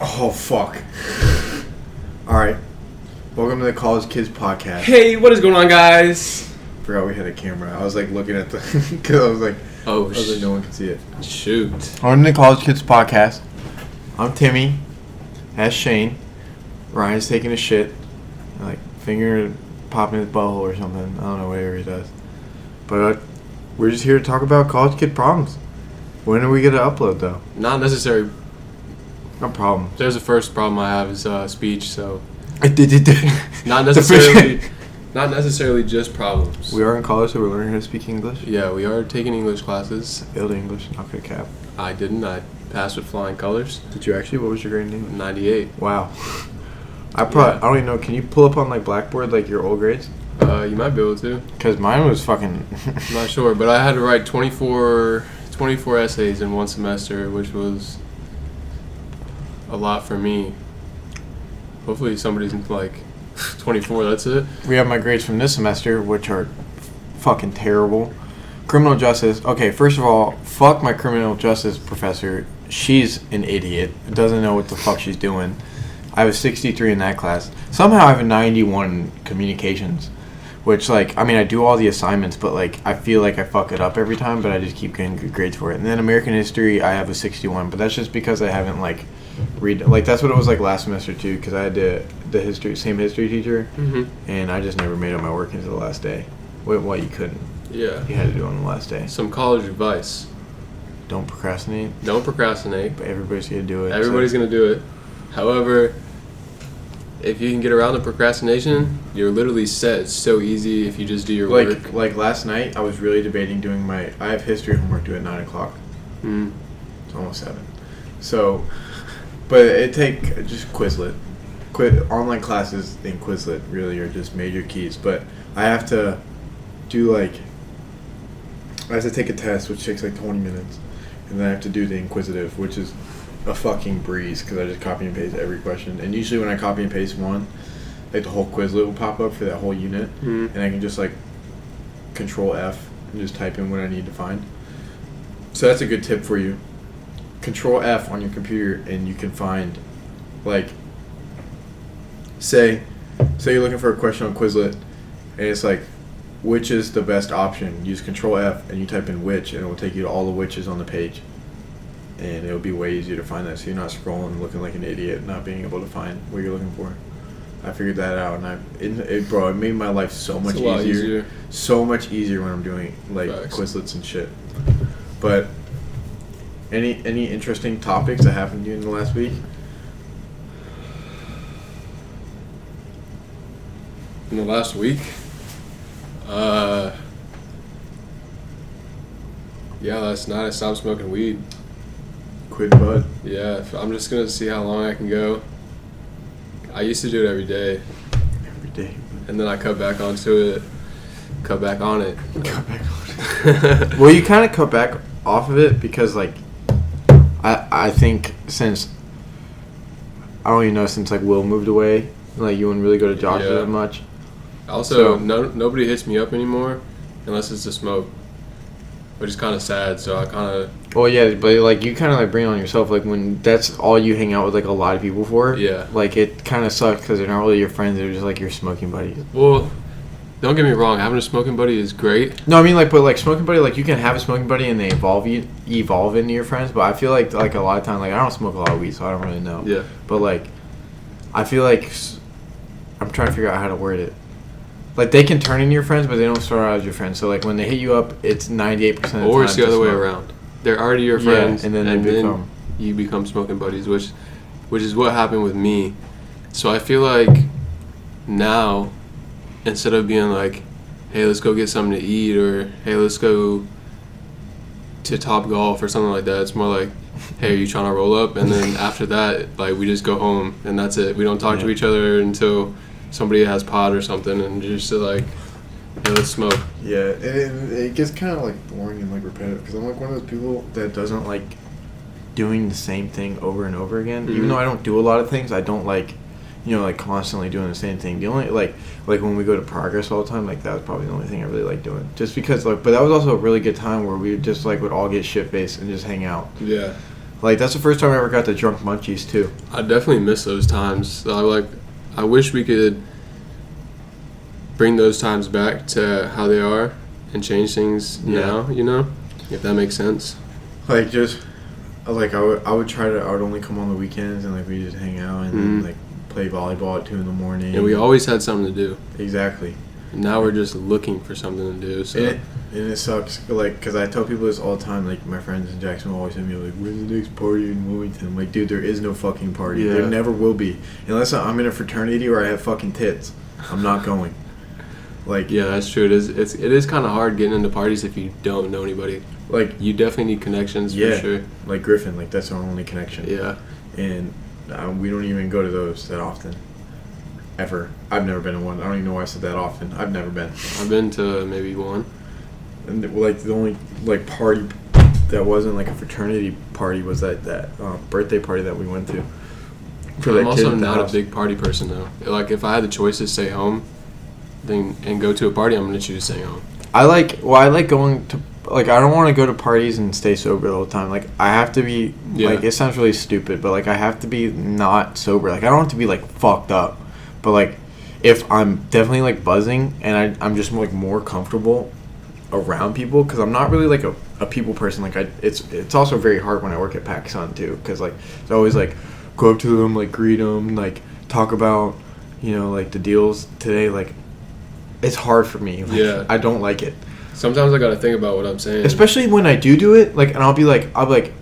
Oh, fuck. Alright. Welcome to the College Kids Podcast. Hey, what is going on, guys? Forgot we had a camera. I was like looking at the... Because I was like... no one can see it. Shoot. Welcome to the College Kids Podcast. I'm Timmy. That's Shane. Ryan's taking a shit. Like, finger popping his butthole or something. I don't know, whatever he does. But we're just here to talk about college kid problems. When are we going to upload, though? Not necessary. No problem. There's the first problem I have is speech, so... Not necessarily just problems. We are in college, so we're learning how to speak English. Yeah, we are taking English classes. Failed English, not good cap. I didn't. I passed with flying colors. Did you actually? What was your grade name? 98. Wow. I don't even know. Can you pull up on like Blackboard like your old grades? You might be able to. Because mine was fucking... I'm not sure, but I had to write 24 essays in one semester, which was a lot for me. Hopefully somebody's like 24, that's it. We have my grades from this semester, which are fucking terrible. Criminal justice. Okay, first of all, fuck my criminal justice professor. She's an idiot. Doesn't know what the fuck she's doing. I was 63 in that class. Somehow I have a 91 in communications. Which, like, I mean, I do all the assignments, but, like, I feel like I fuck it up every time, but I just keep getting good grades for it. And then American history, I have a 61, but that's just because I haven't, like, that's what it was like last semester, too, because I had the same history teacher, and I just never made up my work until the last day. Well, you couldn't. Yeah. You had to do it on the last day. Some college advice. Don't procrastinate. Don't procrastinate. But everybody's going to do it. Everybody's going to do it. However... if you can get around the procrastination, you're literally set. It's so easy if you just do your work. Like last night, I was really debating doing I have history homework due at 9 o'clock. It's almost 7. So, but just Quizlet. Online classes in Quizlet really are just major keys. But I have to do I have to take a test, which takes like 20 minutes. And then I have to do the inquisitive, which is a fucking breeze because I just copy and paste every question. And usually when I copy and paste one, like the whole Quizlet will pop up for that whole unit, and I can just like Control F and just type in what I need to find. So that's a good tip for you. Control F on your computer and you can find, like, say you're looking for a question on Quizlet and it's like, which is the best option? Use Control F and you type in which, and it will take you to all the whiches on the page. And it'll be way easier to find that, so you're not scrolling and looking like an idiot, not being able to find what you're looking for. I figured that out, and it made my life so much easier. So much easier when I'm doing like Quizlets and shit. But any interesting topics that happened to you in the last week? In the last week? Yeah, last night I stopped smoking weed. Quit bud. Yeah, I'm just gonna see how long I can go. I used to do it every day. Every day. And then I cut back on it. Cut back on it. Well, you kind of cut back off of it because, like, I think since like Will moved away, like you wouldn't really go to Josh's that much. Also, nobody hits me up anymore unless it's to smoke, which is kind of sad. So I kind of. Well, yeah, but like you kind of like bring it on yourself. Like when that's all you hang out with like a lot of people for. Yeah. Like it kind of sucks because they're not really your friends. They're just like your smoking buddies. Well, don't get me wrong. Having a smoking buddy is great. No, I mean like, but like smoking buddy, like you can have a smoking buddy and they evolve into your friends. But I feel like a lot of time, like I don't smoke a lot of weed, so I don't really know. Yeah. But like, I feel like I'm trying to figure out how to word it. Like they can turn into your friends, but they don't start out as your friends. So like when they hit you up, it's 98% of the time. Or it's the other way around. They're already your friends, and then you become smoking buddies, which is what happened with me. So I feel like now, instead of being like, hey, let's go get something to eat, or hey, let's go to Top Golf or something like that, it's more like, hey, are you trying to roll up? And then after that, like we just go home and that's it. We don't talk to each other until somebody has pot or something, and just like, hey, let's smoke. Yeah, and it gets kind of like boring and like repetitive because I'm like one of those people that doesn't like doing the same thing over and over again. Even though I don't do a lot of things, I don't like, like constantly doing the same thing. The only like when we go to Progress all the time, like that was probably the only thing I really like doing. Just because but that was also a really good time where we just like would all get shit faced and just hang out. Yeah. Like, that's the first time I ever got the drunk munchies, too. I definitely miss those times. I wish we could bring those times back to how they are and change things now, you know? If that makes sense. Like, just, like, I would try to, I would only come on the weekends and, like, we just hang out and, then, like, play volleyball at 2 in the morning. And we always had something to do. Exactly. And now we're just looking for something to do, so. And it sucks, like, because I tell people this all the time. Like, my friends in Jacksonville always say to me, like, where's the next party in Wilmington? I'm like, dude, there is no fucking party. Yeah. There never will be. Unless I'm in a fraternity or I have fucking tits. I'm not going. Like, yeah, that's true. It is kind of hard getting into parties if you don't know anybody. Like, you definitely need connections for sure. Like Griffin, like, that's our only connection. Yeah. And we don't even go to those that often. Ever. I've never been to one. I don't even know why I said that often. I've never been. I've been to maybe one. And like the only like party that wasn't like a fraternity party was that birthday party that we went to. I'm also not a big party person though. Like if I had the choice to stay home, and go to a party, I'm gonna choose staying home. I like going to, like, I don't want to go to parties and stay sober all the time. Like, I have to be like, it sounds really stupid, but like I have to be not sober. Like, I don't have to be like fucked up, but like if I'm definitely like buzzing and I'm just like more comfortable around people, because I'm not really like a people person. Like, it's also very hard when I work at Pakistan too, because like it's always like go up to them, like greet them, like talk about, you know, like the deals today. Like, it's hard for me. Like, I don't like it. Sometimes I gotta think about what I'm saying, especially when I do it. Like, and I'll be like,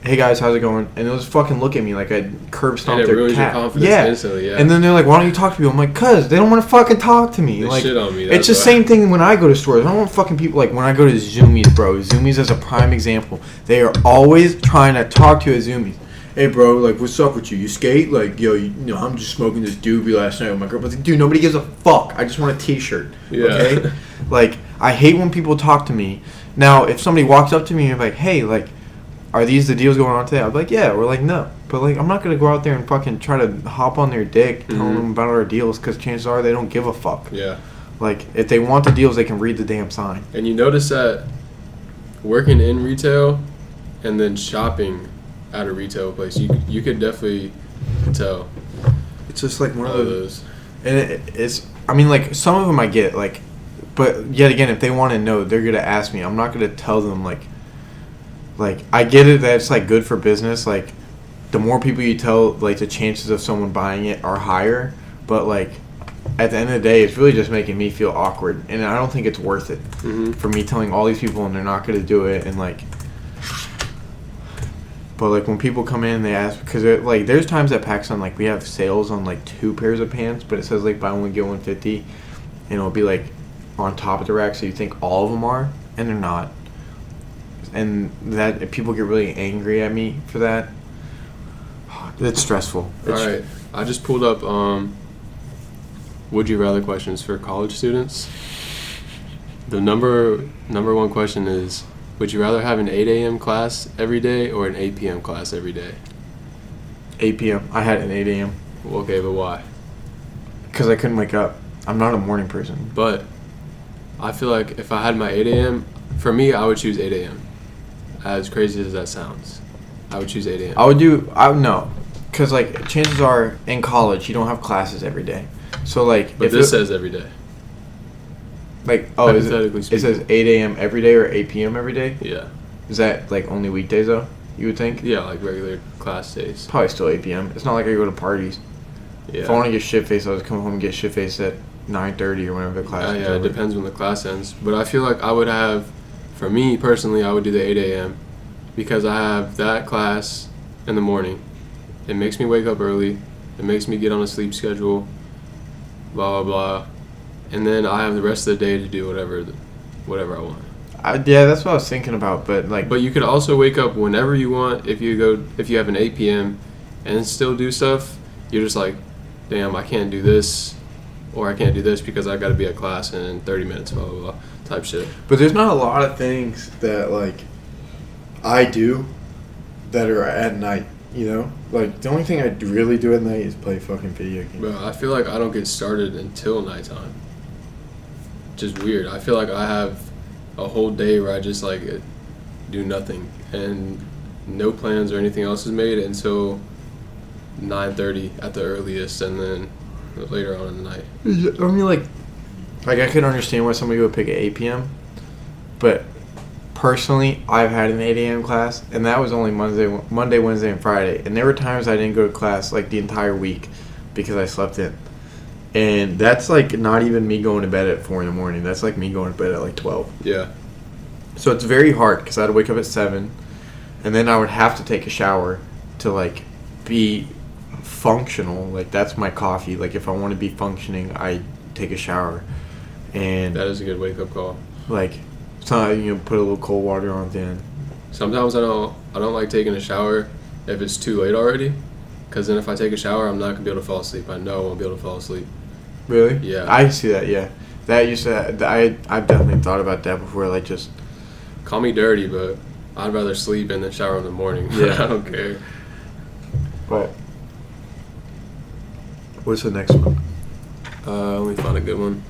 hey guys, how's it going? And they'll just fucking look at me like I curb stomped their cat. Your confidence instantly, yeah. And then they're like, why don't you talk to me? I'm like, cuz they don't want to fucking talk to me. They like, shit on me. It's the same thing when I go to stores. I don't want fucking people, like when I go to Zoomies, bro. Zoomies is a prime example. They are always trying to talk to you at Zoomies. Hey bro, like, what's up with you? You skate? Like, yo, you know, I'm just smoking this doobie last night with my girl. But like, dude, nobody gives a fuck. I just want a t-shirt. Yeah. Okay? Like, I hate when people talk to me. Now, if somebody walks up to me and like, hey, like, are these the deals going on today? I'd be like, yeah. We're like, no. But like, I'm not gonna go out there and fucking try to hop on their dick, telling them about our deals, because chances are they don't give a fuck. Yeah. Like, if they want the deals, they can read the damn sign. And you notice that working in retail and then shopping at a retail place, you could definitely tell. It's just like one of those. And it's, I mean, like, some of them I get, like, but yet again, if they want to know, they're gonna ask me. I'm not gonna tell them like I get it that it's like good for business. Like, the more people you tell, like, the chances of someone buying it are higher. But like, at the end of the day, it's really just making me feel awkward, and I don't think it's worth it for me telling all these people and they're not gonna do it. And like, but like when people come in, they ask, because like there's times at Pakistan, like, we have sales on like 2 pairs of pants, but it says like buy one get 150, and it'll be like on top of the rack, so you think all of them are, and they're not. And that people get really angry at me for that. It's stressful. Alright, I just pulled up would you rather questions for college students. The number one question is, would you rather have an 8 a.m. class every day or an 8 p.m. class every day? 8 p.m. I had an 8 a.m. Okay, but why? Because I couldn't wake up. I'm not a morning person. But I feel like if I had my 8 a.m., for me, I would choose 8 a.m. As crazy as that sounds, I would choose 8 a.m. I would know. Because, like, chances are in college, you don't have classes every day. So, like... But this says every day. Like, oh, it says 8 a.m. every day or 8 p.m. every day? Yeah. Is that, like, only weekdays, though, you would think? Yeah, like regular class days. Probably still 8 p.m. It's not like I go to parties. Yeah. If I want to get shit-faced, I'll just come home and get shit-faced at 9:30 or whenever the class is yeah, over. It depends when the class ends. But I feel like I would have, for me personally, I would do the 8 a.m. because I have that class in the morning. It makes me wake up early. It makes me get on a sleep schedule, blah, blah, blah. And then I have the rest of the day to do whatever I want. Yeah, that's what I was thinking about, but like... But you could also wake up whenever you want if you have an 8 p.m. and still do stuff. You're just like, damn, I can't do this. Or I can't do this because I got to be at class in 30 minutes, blah, blah, blah, type shit. But there's not a lot of things that, like, I do that are at night, you know? Like, the only thing I really do at night is play fucking video games. Bro, I feel like I don't get started until nighttime. Just weird. I feel like I have a whole day where I just, like, do nothing. And no plans or anything else is made until 9:30 at the earliest, and then later on in the night. I mean, like I could understand why somebody would pick at 8 p.m., but personally, I've had an 8 a.m. class, and that was only Monday, Wednesday, and Friday. And there were times I didn't go to class, like, the entire week because I slept in. And that's, like, not even me going to bed at 4 in the morning. That's, like, me going to bed at, like, 12. Yeah. So it's very hard because I'd wake up at 7, and then I would have to take a shower to, like, be functional. Like, that's my coffee. Like, if I want to be functioning, I take a shower. And that is a good wake-up call. Like, sometimes, you know, put a little cold water on then. Sometimes I don't like taking a shower if it's too late already, because then if I take a shower, I'm not going to be able to fall asleep. I know I won't be able to fall asleep. Really? Yeah. I see that, yeah. That used to, I've definitely thought about that before, like, just... Call me dirty, but I'd rather sleep and then shower in the morning. Yeah. I don't care. But what's the next one? Let me find a good one.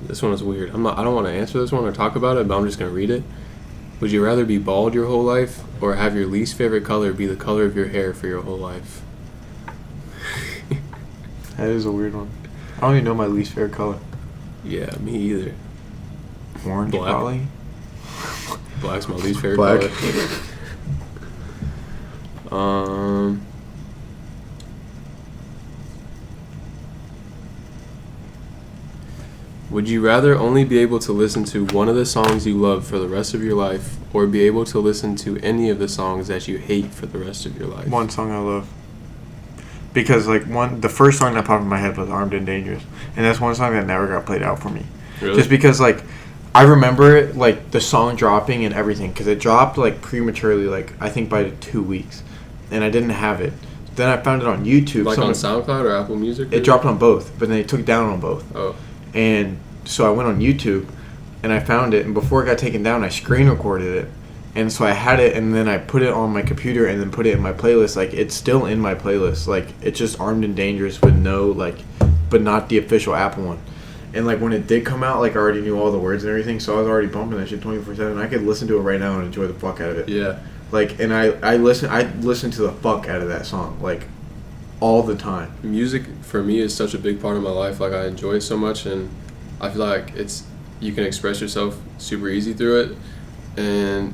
This one is weird. I don't want to answer this one or talk about it, but I'm just going to read it. Would you rather be bald your whole life or have your least favorite color be the color of your hair for your whole life? That is a weird one. I don't even know my least favorite color. Yeah, me either. Orange, Black. probably. Black's my least favorite Black. color. Would you rather only be able to listen to one of the songs you love for the rest of your life or be able to listen to any of the songs that you hate for the rest of your life? One song I love. Because, like, the first song that popped in my head was Armed and Dangerous. And that's one song that never got played out for me. Really? Just because, like, I remember it, like, the song dropping and everything. Because it dropped, like, prematurely, like, I think by 2 weeks. And I didn't have it. Then I found it on YouTube. Like on SoundCloud or Apple Music? It dropped on both, but then they took it down on both. Oh. And so I went on YouTube, and I found it. And before it got taken down, I screen recorded it. And so I had it, and then I put it on my computer and then put it in my playlist. Like, it's still in my playlist. Like, it's just Armed and Dangerous with no, like, but not the official Apple one. And, like, when it did come out, like, I already knew all the words and everything, so I was already bumping that shit 24/7. I could listen to it right now and enjoy the fuck out of it. Yeah. Like, and I listen to the fuck out of that song, like, all the time. Music, for me, is such a big part of my life. Like, I enjoy it so much, and I feel like you can express yourself super easy through it. And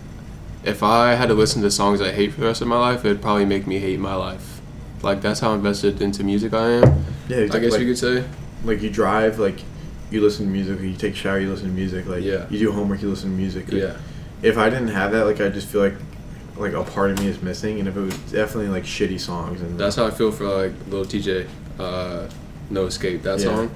if I had to listen to songs I hate for the rest of my life, it'd probably make me hate my life. Like, that's how invested into music I am. Yeah, I guess like, you could say. Like, you drive, like, you listen to music. You take a shower, you listen to music. Like, Yeah. you do homework, you listen to music. Like, Yeah. If I didn't have that, like, I just feel like a part of me is missing. And if it was definitely, like, shitty songs. And That's how I feel for, like, Lil TJ, No Escape. That song,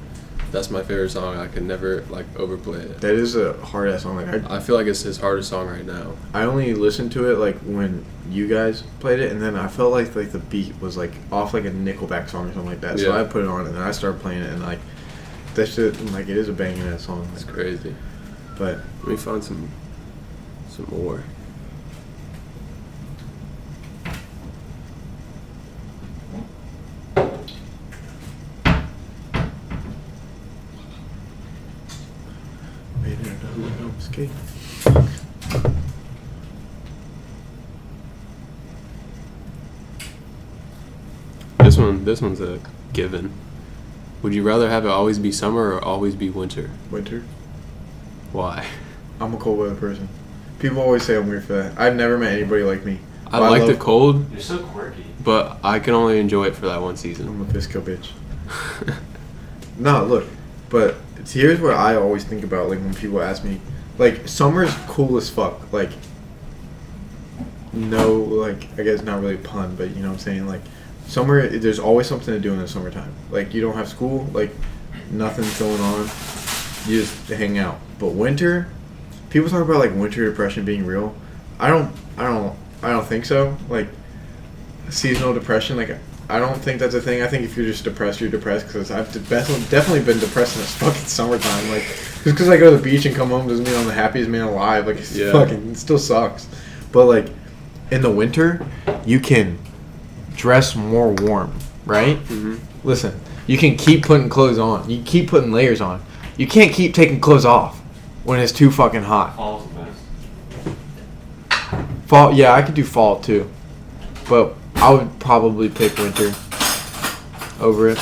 that's my favorite song. I could never, like, overplay it. that is a hard-ass song. Like, I feel like it's his hardest song right now. I only listened to it, like, when you guys played it, and then I felt like the beat was, like, off, like, a Nickelback song or something like that. So Yeah. I put it on, and then I started playing it, and, like, that shit, like, it is a banging ass song. It's crazy. But Let me find some more. escape. This one's a given. Would you rather have it always be summer or always be winter? Winter. Why? I'm a cold weather person. People always say I'm weird for that. I've never met anybody like me. I like the cold. You're so quirky. But I can only enjoy it for that one season. I'm a Fisco bitch. No, look, but here's what I always think about, like, when people ask me, like, summer's cool as fuck, like, no, like, I guess not really a pun, but you know what I'm saying, like, summer, there's always something to do in the summertime, like, you don't have school, like, nothing's going on, you just hang out, but winter, people talk about, like, winter depression being real, I don't think so, like, seasonal depression, like, I don't think that's a thing. I think if you're just depressed, you're depressed. Because I've definitely been depressed in this fucking summertime. Like, just because I go to the beach and come home doesn't mean I'm the happiest man alive. Like, it's fucking, it still sucks. But, like, in the winter, you can dress more warm, right? Mm-hmm. Listen, you can keep putting clothes on. You keep putting layers on. You can't keep taking clothes off when it's too fucking hot. Fall's the best. Fall, yeah, I could do fall too, but I would probably pick winter over it.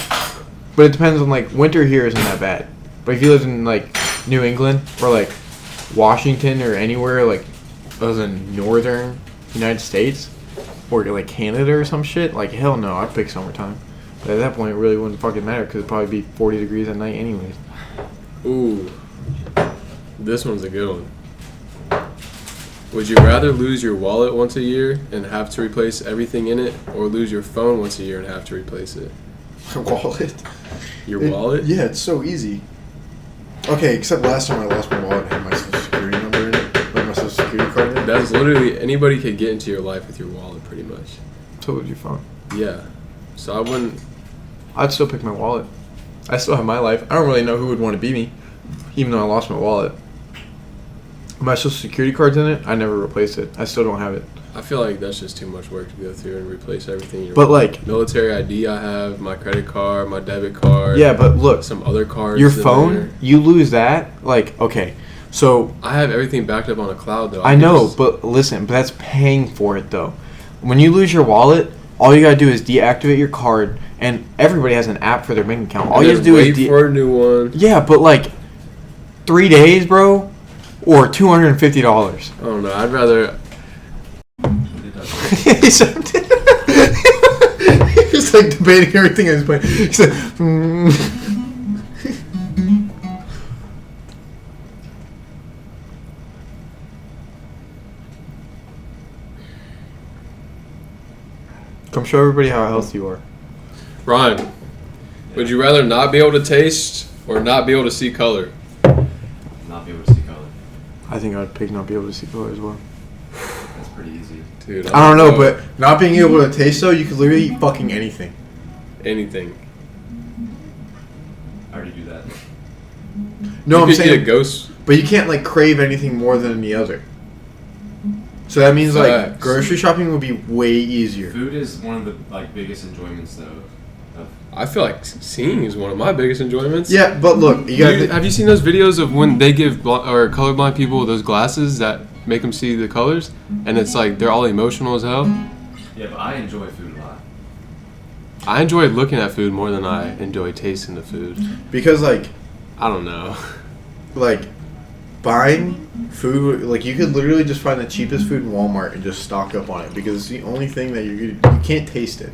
But it depends on, like, winter here isn't that bad. But if you live in, like, New England or, like, Washington or anywhere, like, other than northern United States or, like, Canada or some shit, like, hell no, I'd pick summertime. But at that point, it really wouldn't fucking matter because it'd probably be 40 degrees at night anyways. Ooh. This one's a good one. Would you rather lose your wallet once a year and have to replace everything in it, or lose your phone once a year and have to replace it? Wallet? Your wallet? Yeah, it's so easy. Okay, except last time I lost my wallet, I had my social security number in it, like my social security card in it. That's literally, anybody could get into your life with your wallet, pretty much. So would your phone. Yeah. So I wouldn't. I'd still pick my wallet. I still have my life. I don't really know who would want to be me, even though I lost my wallet. My social security card's in it. I never replaced it. I still don't have it. I feel like that's just too much work to go through and replace everything. Your But, like, military ID I have, my credit card, my debit card. yeah, but look, some other cards. your in phone, there. you lose that. Like, okay, so I have everything backed up on a cloud though. I know, but listen, but that's paying for it though. When you lose your wallet, all you gotta do is deactivate your card, and everybody has an app for their bank account. All you have to do wait is for a new one. yeah, but like 3 days, bro, or $250. I don't know. I'd rather. He's like debating everything in his brain. He's like, come show everybody how healthy you are. Ryan, would you rather not be able to taste or not be able to see color? Not be able to see color. I think I'd pick not be able to see color as well. That's pretty easy. Dude, I don't know, but not being able to taste though, you could literally eat fucking anything. anything. I already do that. No, you I'm could saying, eat a ghost. but you can't like crave anything more than the other. So that means like Facts. grocery shopping would be way easier. Food is one of the like biggest enjoyments though. I feel like seeing is one of my biggest enjoyments. Yeah, but look, you gotta. Have you seen those videos of when they give or colorblind people those glasses that make them see the colors, and it's like they're all emotional as hell? Yeah, but I enjoy food a lot. I enjoy looking at food more than I enjoy tasting the food. Because like I don't know. buying food, like you could literally just find the cheapest food in Walmart and just stock up on it because it's the only thing that you can't taste it.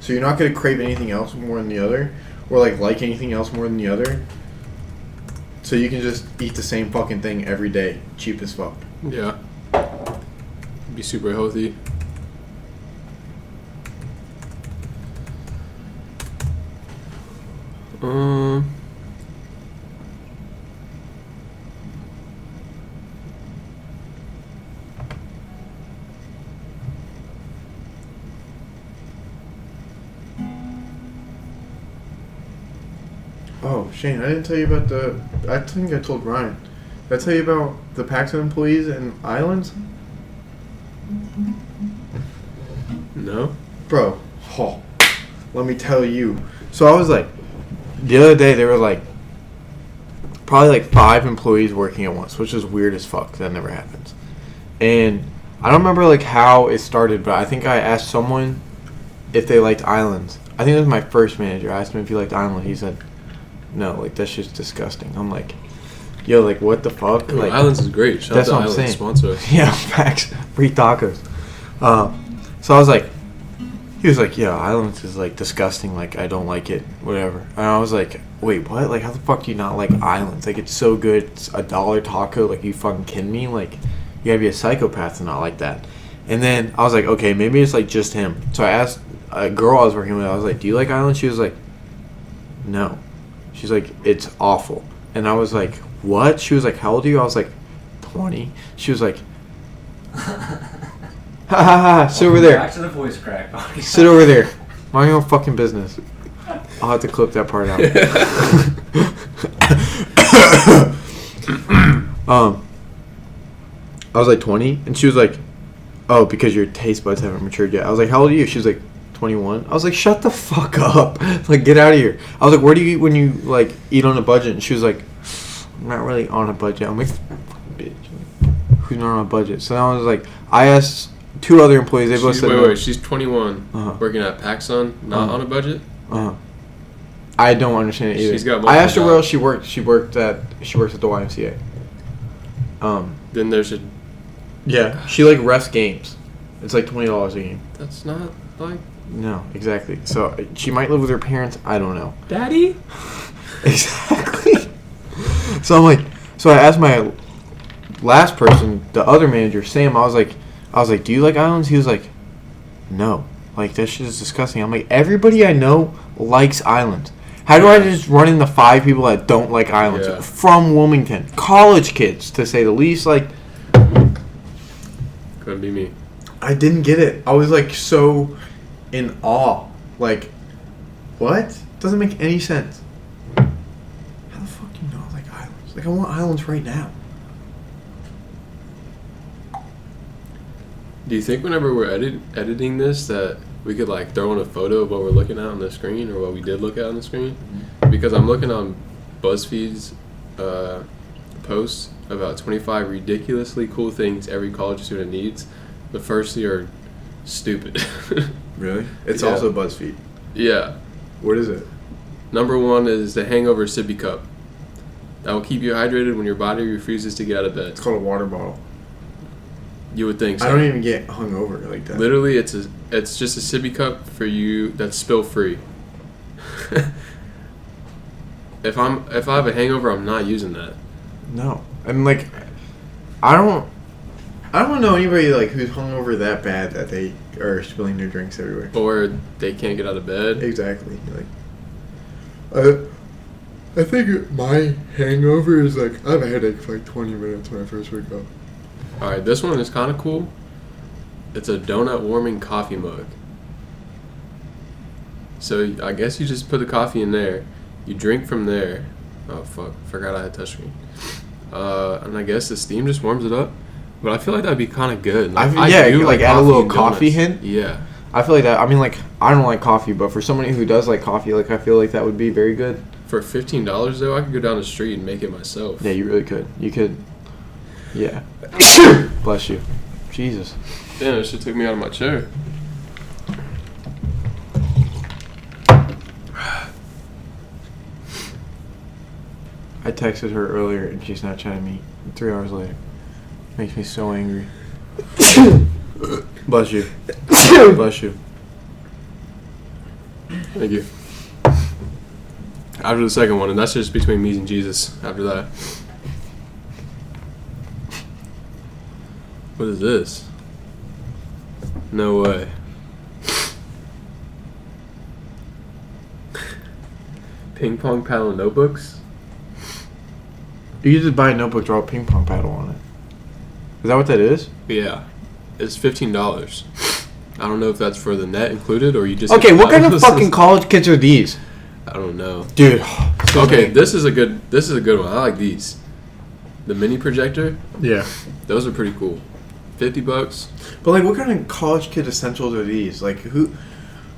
So you're not gonna crave anything else more than the other, or like anything else more than the other. So you can just eat the same fucking thing every day, cheap as fuck. Yeah. Be super healthy. Oh, Shane, I didn't tell you about I think I told Ryan. Did I tell you about the Paxton employees in Islands? No. Bro, let me tell you. So I was like, the other day there were like, probably like 5 employees working at once, which is weird as fuck. That never happens. And I don't remember like how it started, but I think I asked someone if they liked Islands. I think it was my first manager. I asked him if he liked Islands. He said, no, like that's just disgusting. I'm like, yo, like what the fuck? Ooh, Like Islands is great. Shout that's out to what I'm Islands. saying. Sponsor us. Yeah, facts. Free tacos. So I was like, he was like, yeah, Islands is like disgusting. Like I don't like it. Whatever. And I was like, wait, what? Like how the fuck do you not like Islands? Like it's so good. It's $1 taco. Like you fucking kidding me? Like you gotta be a psychopath to not like that. And then I was like, okay, maybe it's like just him. So I asked a girl I was working with. I was like, do you like Islands? She was like, no. She's like, it's awful. And I was like, what? She was like, how old are you? I was like, 20. She was like, ha ha ha, sit over there. Back to the voice crack. Sit over there. Mind your own fucking business. I'll have to clip that part out. I was like 20, and she was like, oh, because your taste buds haven't matured yet. I was like, how old are you? She was like, 21. I was like, shut the fuck up. Like, get out of here. I was like, where do you eat when you, like, eat on a budget? And she was like, I'm not really on a budget. I'm like, bitch. Who's not on a budget? So then I was like, I asked 2 other employees. They both said wait. She's 21, Uh-huh. working at PacSun, not on a budget? I don't understand it either. She's got I asked her where else multiple she worked. She works at the YMCA. Then there's a... Yeah. She, like, refs games. It's like $20 a game. That's not, like... No, exactly. So she might live with her parents. I don't know. Daddy? Exactly. So I'm like, so I asked my last person, the other manager, Sam. I was like, do you like islands? He was like, no. Like, that shit is disgusting. I'm like, everybody I know likes islands. How do I just run into 5 people that don't like islands Yeah. from Wilmington? College kids, to say the least. Like, Couldn't be me. I didn't get it. I was like so in awe. Like, what? Doesn't make any sense. How the fuck do you not like islands? Like, I want islands right now. Do you think whenever we're editing this that we could like throw in a photo of what we're looking at on the screen or what we did look at on the screen? Because I'm looking on BuzzFeed's posts about 25 ridiculously cool things every college student needs. The first 3 are stupid. Really? It's Yeah. also BuzzFeed. Yeah. What is it? Number 1 is the Hangover sippy cup. That will keep you hydrated when your body refuses to get out of bed. It's called a water bottle. You would think so. I don't even get hungover like that. Literally, it's just a sippy cup for you that's spill free. If I have a hangover, I'm not using that. No. And like, I don't know anybody like who's hungover that bad that they are spilling their drinks everywhere. Or they can't get out of bed. Exactly. Like, I think my hangover is like I have a headache for like 20 minutes when I first wake up. All right, this one is kind of cool. It's a donut warming coffee mug. So I guess you just put the coffee in there. You drink from there. Oh fuck! Forgot I had touchscreen. And I guess the steam just warms it up. But I feel like that'd be kind of good. Like, yeah, do like add a little and coffee donuts. hint. Yeah. I feel like that. I mean, like, I don't like coffee, but for somebody who does like coffee, like, I feel like that would be very good. For $15 though, I could go down the street and make it myself. Yeah, you really could. You could. Yeah. Bless you. Jesus. Damn, that shit took me out of my chair. I texted her earlier and she's not chatting me 3 hours later. Makes me so angry. Bless you. Bless you. Thank you. After the second one, and that's just between me and Jesus. After that. What is this? No way. Ping pong paddle notebooks? You can just buy a notebook, draw a ping pong paddle on it. Is that what that is? Yeah. It's $15. I don't know if that's for the net included or you just... Okay, what kind of fucking college kids are these? I don't know. Dude. Okay, this is a good one. I like these. The mini projector, Yeah. those are pretty cool. $50. But, like, what kind of college kid essentials are these? Like, who...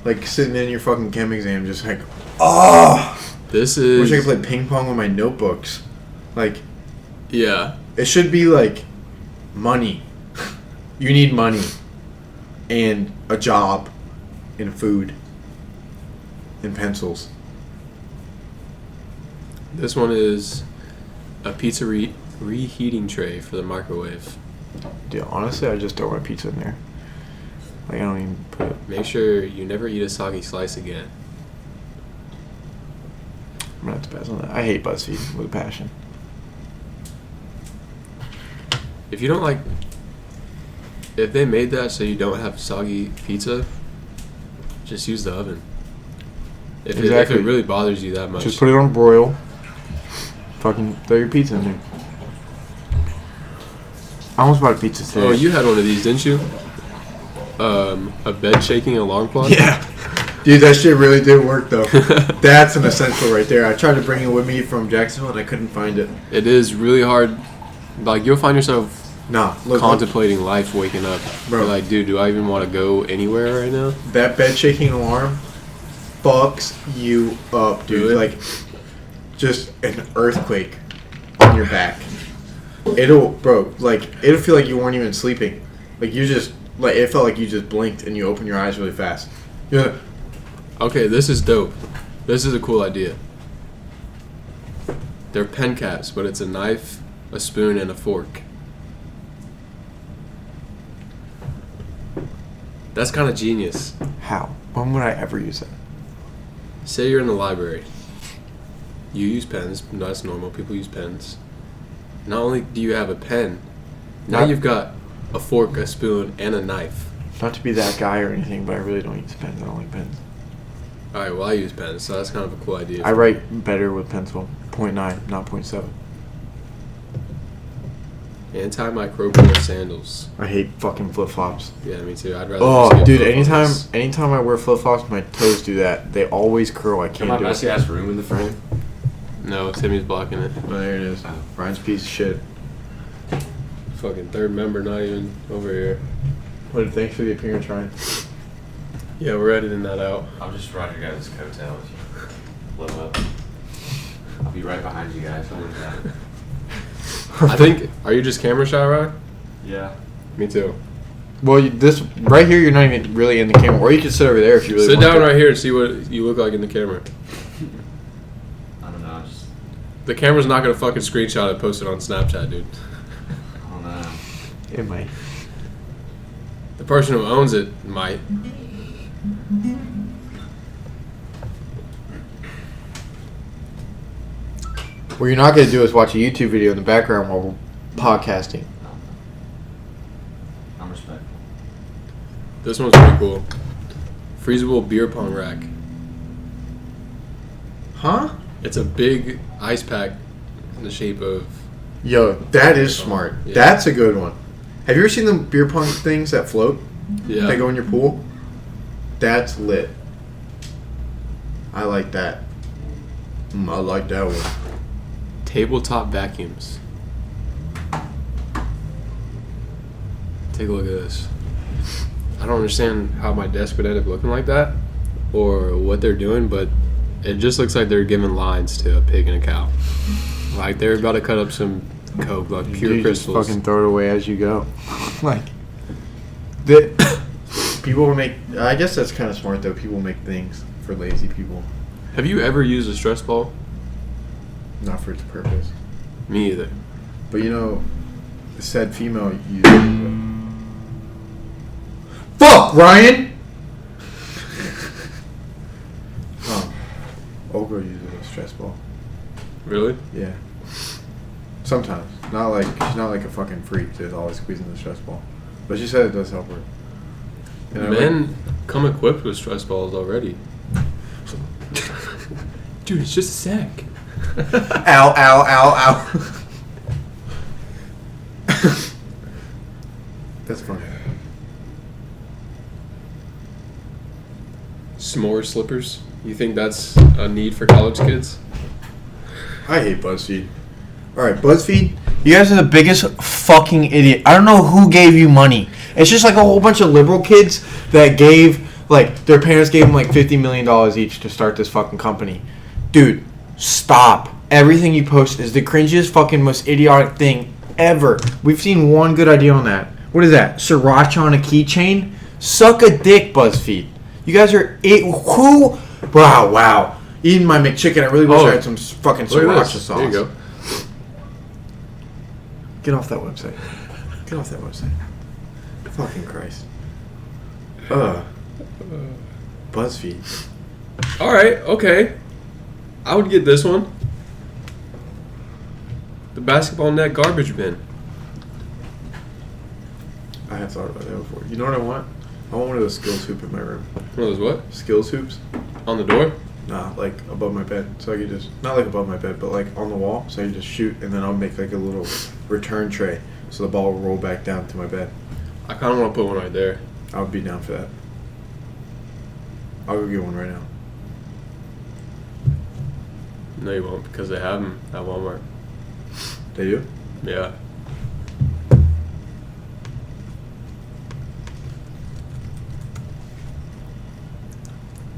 Like, sitting in your fucking chem exam just like... Oh! This Wish I is... could play ping pong with my notebooks. Like, Yeah. it should be, like, money. You need money. And a job. And food. And pencils. This one is a pizza reheating tray for the microwave. Dude, honestly, I just throw my pizza in there. Like, I don't even put it... Make sure you never eat a soggy slice again. I'm gonna have to pass on that. I hate BuzzFeed with a passion. If you don't like... If they made that so you don't have soggy pizza, just use the oven. If Exactly. it really bothers you that much. Just put it on broil. Fucking throw your pizza in there. I almost bought a pizza today. Oh, you had one of these, didn't you? A bed shaking alarm clock? Yeah. Dude, that shit really did work, though. That's an essential right there. I tried to bring it with me from Jacksonville, and I couldn't find it. It is really hard. Like, you'll find yourself Nah, look, contemplating life, waking up. Bro. You're like, dude, do I even want to go anywhere right now? that bed shaking alarm fucks you up, dude. Really? Like, just an earthquake on your back. It'll feel like you weren't even sleeping. Like, you just, like, it felt like you just blinked and you opened your eyes really fast. You're like, Okay, this is dope. This is a cool idea. They're pen caps, but it's a knife, a spoon, and a fork. That's kind of genius. how? When would I ever use that? Say you're in the library. You use pens. That's normal. People use pens. Not only do you have a pen, now Not- you've got a fork, a spoon, and a knife. Not to be that guy or anything, but I really don't use pens. I don't like pens. Alright, well, I use pens, so that's kind of a cool idea. I write better with pencil. 0.9, not 0.7. Antimicrobial sandals. I hate fucking flip flops. Yeah, me too. I'd rather. Oh, just get dude! flip-flops. Anytime I wear flip flops, my toes do that. They always curl. I Got can't my do it. messy ass room in the frame. No, Timmy's blocking it. Oh, there it is. Ryan's piece of shit. Fucking third member, not even over here. What? Thanks for the appearance, Ryan. Yeah, we're editing that out. I'll just ride your guys' coattails. Blow up. I'll be right behind you guys. Don't worry about it. I think. Are you just camera shy, Ryan? Yeah. Me too. Well, this right here, you're not even really in the camera, or you can sit over there if you really Sit want down to. right here and see what you look like in the camera. I don't know. The camera's not gonna fucking screenshot it and post it on Snapchat, dude. I don't know. It might. The person who owns it might. What you're not gonna do is watch a YouTube video in the background while we're podcasting. I'm respectful. This one's pretty cool. Freezable beer pong rack. Huh? It's a big ice pack in the shape of. Yo, that is smart. Yeah. That's a good one. Have you ever seen the beer pong things that float? Yeah. They go in your pool? That's lit. I like that. I like that one. Tabletop vacuums. Take a look at this. I don't understand how my desk would end up looking like that or what they're doing, but it just looks like they're giving lines to a pig and a cow. Like they're about to cut up some coke, like pure You just crystals. fucking throw it away as you go. Like, the people will make. I guess that's kind of smart though. People make things for lazy people, Have you ever used a stress ball? not for its purpose. Me either. But you know, the said female uses it. Fuck, Ryan! Olga uses a stress ball. Really? Yeah. Sometimes. Not like, she's not like a fucking freak that's always squeezing the stress ball. But she said it does help her. And I Men come equipped with stress balls already. Dude, it's just a sack. ow, ow, ow, ow. That's funny. S'more slippers. You think that's a need for college kids? I hate BuzzFeed. Alright, BuzzFeed, you guys are the biggest fucking idiot. I don't know who gave you money. It's just like a whole bunch of liberal kids that gave, like, their parents gave them like $50 million each to start this fucking company. Dude, stop. Everything you post is the cringiest fucking most idiotic thing ever. We've seen one good idea on that. What is that? Sriracha on a keychain? Suck a dick, BuzzFeed. You guys are who? Wow. Eating my McChicken. I really wish I had some fucking Look at sriracha this. sauce. There you go. Get off that website. Get off that website. Fucking Christ. BuzzFeed. All right, okay. I would get this one. The basketball net garbage bin. I have thought about that before. You know what I want? I want one of those skills hoop in my room. One of those what? Skills hoops? On the door? Nah, like above my bed. So I could just, not like above my bed, but like on the wall. So I could just shoot and then I'll make like a little return tray. So the ball will roll back down to my bed. I kind of want to put one right there. I would be down for that. I'll go get one right now. No, you won't, because they have them at Walmart. They do? Yeah.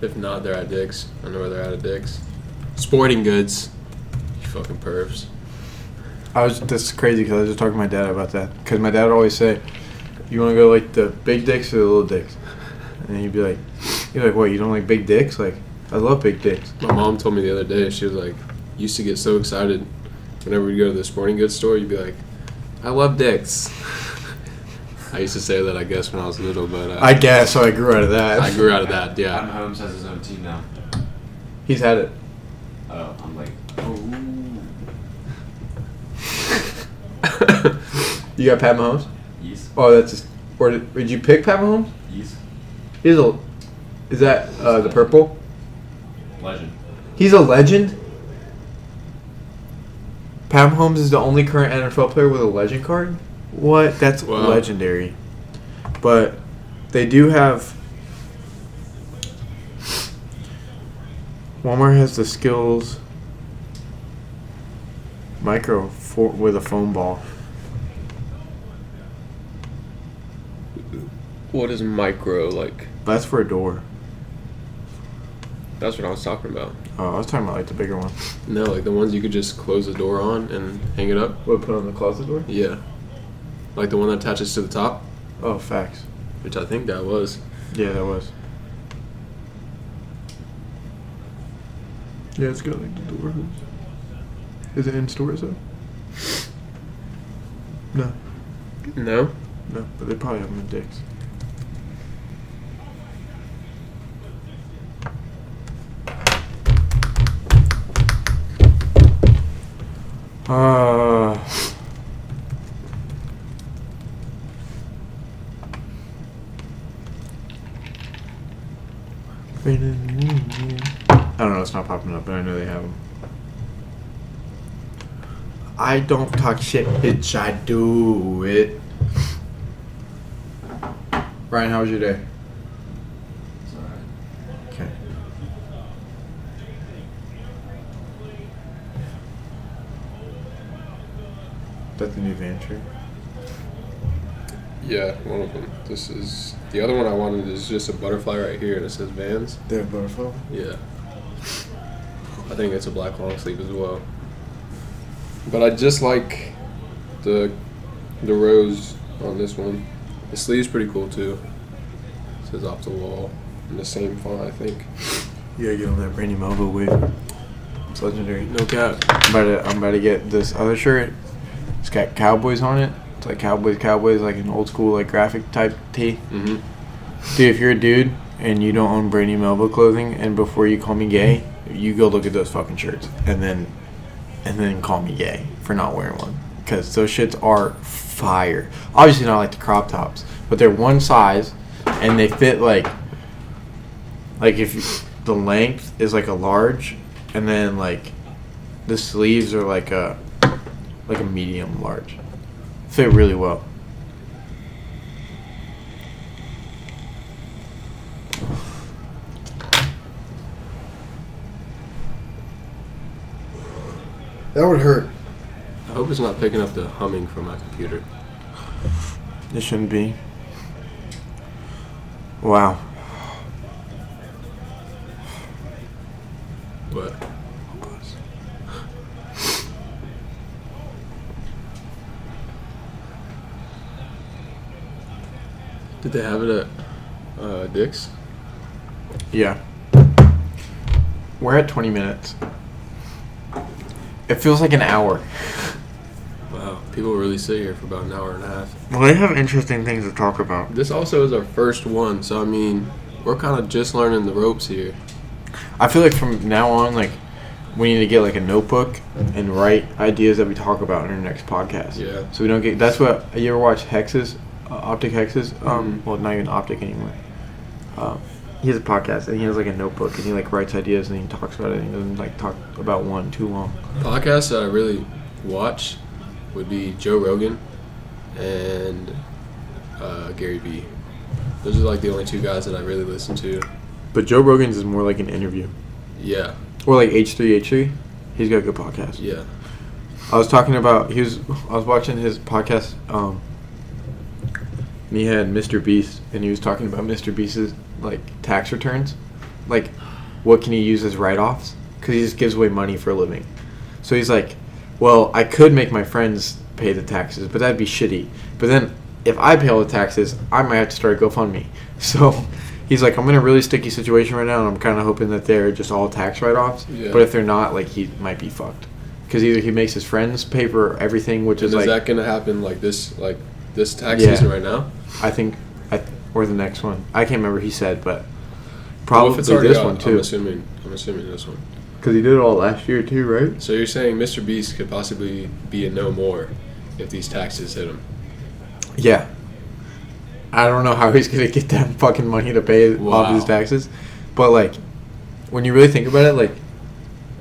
If not, they're at Dick's. I know where they're at Dick's. Sporting Goods. You fucking pervs. That's crazy because I was just talking to my dad about that. Because my dad would always say, you want to go like the big dicks or the little dicks? And he'd be like, what, you don't like big dicks? Like, I love big dicks. My mom told me the other day, she was like, used to get so excited whenever we'd go to the sporting goods store, you'd be like, I love dicks. I used to say that, I guess, when I was little, but... I guess, so I grew out of that. I grew out of that, Adam yeah. Holmes has his own team now. He's had it. Oh, I'm like, oh. You got Pat Mahomes? Yes. Oh, that's just... Or did you pick Pat Mahomes? Yes. Is that the purple? Legend. He's a legend? Pat Mahomes is the only current NFL player with a legend card? What? That's legendary. But they do have... Walmart has the skills micro with a foam ball. What is micro like? That's for a door. That's what I was talking about. Oh, I was talking about like the bigger one. No, like the ones you could just close the door on and hang it up. What, put on the closet door? Yeah. Like the one that attaches to the top, Oh, facts. which I think that was. Yeah, that was. Yeah, it's got like the door hooks. Is it in stores though? No. No? No, but they probably have them in Dick's. I don't know, it's not popping up, but I know they have them. I don't talk shit, bitch, I do it. Ryan, how was your day? It's alright. Okay. That's the new van tree. Yeah, one of them. This is... The other one I wanted is just a butterfly right here and it says Vans. They have butterfly? Yeah. I think it's a black long sleeve as well. But I just like the rose on this one. The sleeve's pretty cool too. It says off the wall in the same font, I think. You gotta get on that Brandy Melville wave. It's legendary. No cap. I'm about to get this other shirt. It's got cowboys on it. It's like cowboys, like an old school like graphic type tee. Mm-hmm. Dude, if you're a dude and you don't own Brandy Melville clothing, and before you call me gay, you go look at those fucking shirts, and then call me gay for not wearing one, because those shits are fire. Obviously not like the crop tops, but they're one size, and they fit like if the length is like a large, and then like the sleeves are like a medium large. Fit really well. That would hurt. I hope it's not picking up the humming from my computer. It shouldn't be. Wow. But did they have it at Dick's? Yeah. We're at 20 minutes. It feels like an hour. Wow, people really sit here for about an hour and a half. Well, they have interesting things to talk about. This also is our first one, so I mean, we're kind of just learning the ropes here. I feel like from now on, like, we need to get like a notebook and write ideas that we talk about in our next podcast. Yeah. So we don't get. That's what you ever watch Hexes, Optic Hexes. Well, not even Optic anymore. He has a podcast and he has like a notebook and he like writes ideas and he talks about it and he doesn't like talk about one too long. Podcasts that I really watch would be Joe Rogan and Gary Vee. Those are like the only two guys that I really listen to. But Joe Rogan's is more like an interview. Yeah. Or like H3H3. He's got a good podcast. Yeah. I was talking about I was watching his podcast. And he had Mr. Beast and he was talking about Mr. Beast's like tax returns. like, what can he use as write-offs? Because he just gives away money for a living. So he's like, well, I could make my friends pay the taxes, but that'd be shitty. But then if I pay all the taxes, I might have to start a GoFundMe. So he's like, I'm in a really sticky situation right now, and I'm kind of hoping that they're just all tax write-offs. Yeah. But if they're not, like, he might be fucked. Because either he makes his friends pay for everything, which is is like... that going to happen like this tax season right now? I think, or the next one. I can't remember he said, but Well, probably if it's already this out, one too. I'm assuming this one. Because he did it all last year too, right? So you're saying Mr. Beast could possibly be a no more if these taxes hit him? Yeah. I don't know how he's going to get that fucking money to pay off his taxes. But, like, when you really think about it, like,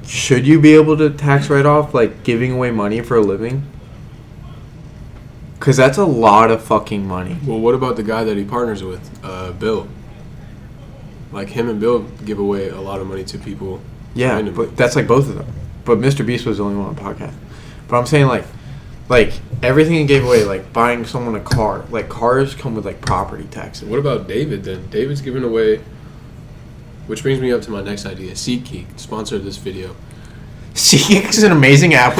should you be able to tax write off, like, giving away money for a living? Because that's a lot of fucking money. Well, what about the guy that he partners with, Bill? Like, him and Bill give away a lot of money to people. Yeah, randomly. but that's like both of them. But Mr. Beast was the only one on the podcast. But I'm saying, like everything he gave away, like buying someone a car. Like, cars come with, like, property taxes. What about David, then? David's giving away... Which brings me up to my next idea. SeatGeek sponsored this video. SeatGeek is an amazing app.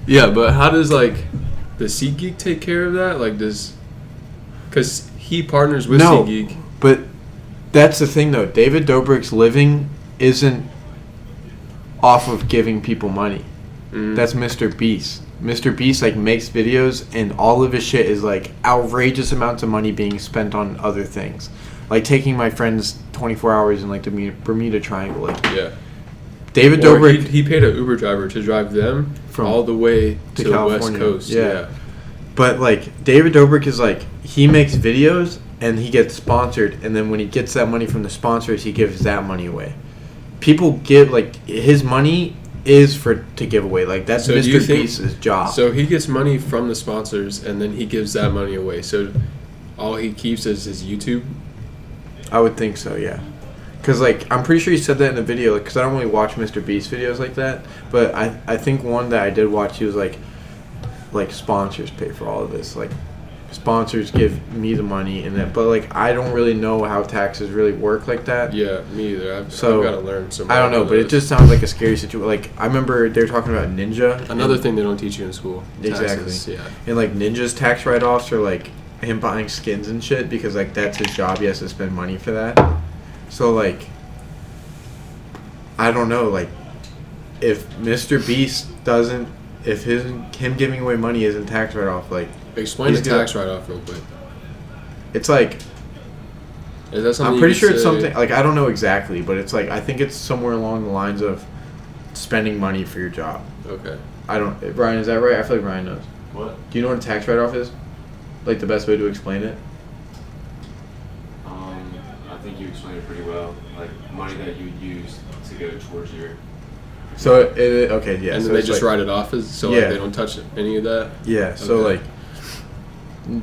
Yeah, but how does, like, does SeatGeek take care of that? Like, because he partners with No, SeatGeek. but that's the thing, though. David Dobrik's living isn't off of giving people money. That's Mr. Beast. Mr. Beast, like, makes videos, and all of his shit is, like, outrageous amounts of money being spent on other things. Like, taking my friends 24 hours in, like, the Bermuda Triangle. Like, Yeah. David Or Dobrik... he paid an Uber driver to drive them From all the way to the West California. Coast. Yeah. But, like, David Dobrik is, like, he makes videos, and he gets sponsored, and then when he gets that money from the sponsors, he gives that money away. People give, like, his money is to give away. Like, that's So do you Mr. think- Beast's job. So he gets money from the sponsors, and then he gives that money away. So all he keeps is his YouTube. I would think so, yeah. Because, like, I'm pretty sure he said that in the video, because I don't really watch Mr. Beast videos like that, but I think one that I did watch, he was like, sponsors pay for all of this. Like, sponsors give me the money, and that, but, like, I don't really know how taxes really work like that. Yeah, me either. I've So, got to learn some. I don't know, but it just sounds like a scary situation. Like, I remember they were talking about Ninja. Another and, thing they don't teach you in school. Exactly. Taxes, yeah. And, like, Ninja's tax write-offs are, like, him buying skins and shit, because, like, that's his job. He has to spend money for that. So, like, I don't know, like, if Mr. Beast doesn't, if him giving away money isn't tax write-off, like, Explain the he's tax gonna- write-off real quick. it's like, Is that something I'm you pretty could sure it's say- something, like, I don't know exactly, but it's like, I think it's somewhere along the lines of spending money for your job. Okay. I don't, Brian, is that right? I feel like Brian knows. What? Do you know what a tax write-off is? Like, the best way to explain it? I think you explained it pretty well. Like, money that you would use to go towards your... So, okay, yeah. And so then they it's just like, write it off as so Yeah. like they don't touch any of that. Yeah, so, Okay. like,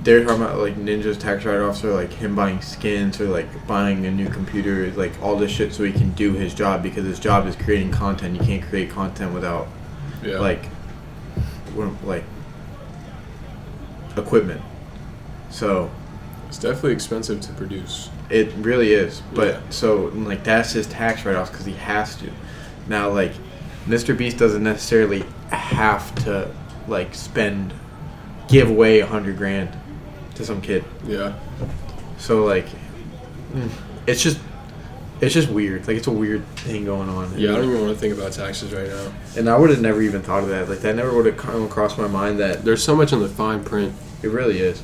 they're talking about, like, Ninja's tax write-offs or, like, him buying skins or, like, buying a new computer, like, all this shit so he can do his job, because his job is creating content. You can't create content without, Yeah. like, equipment. So, It's definitely expensive to produce. it really is. But, Yeah. so, like, that's his tax write-offs because he has to. Now, like, Mr. Beast doesn't necessarily have to, like, give away $100,000 to some kid. Yeah. So, like, it's just weird. Like, it's a weird thing going on. Yeah, I don't even want to think about taxes right now. And I would have never even thought of that. Like, that never would have come across my mind that There's so much in the fine print. it really is.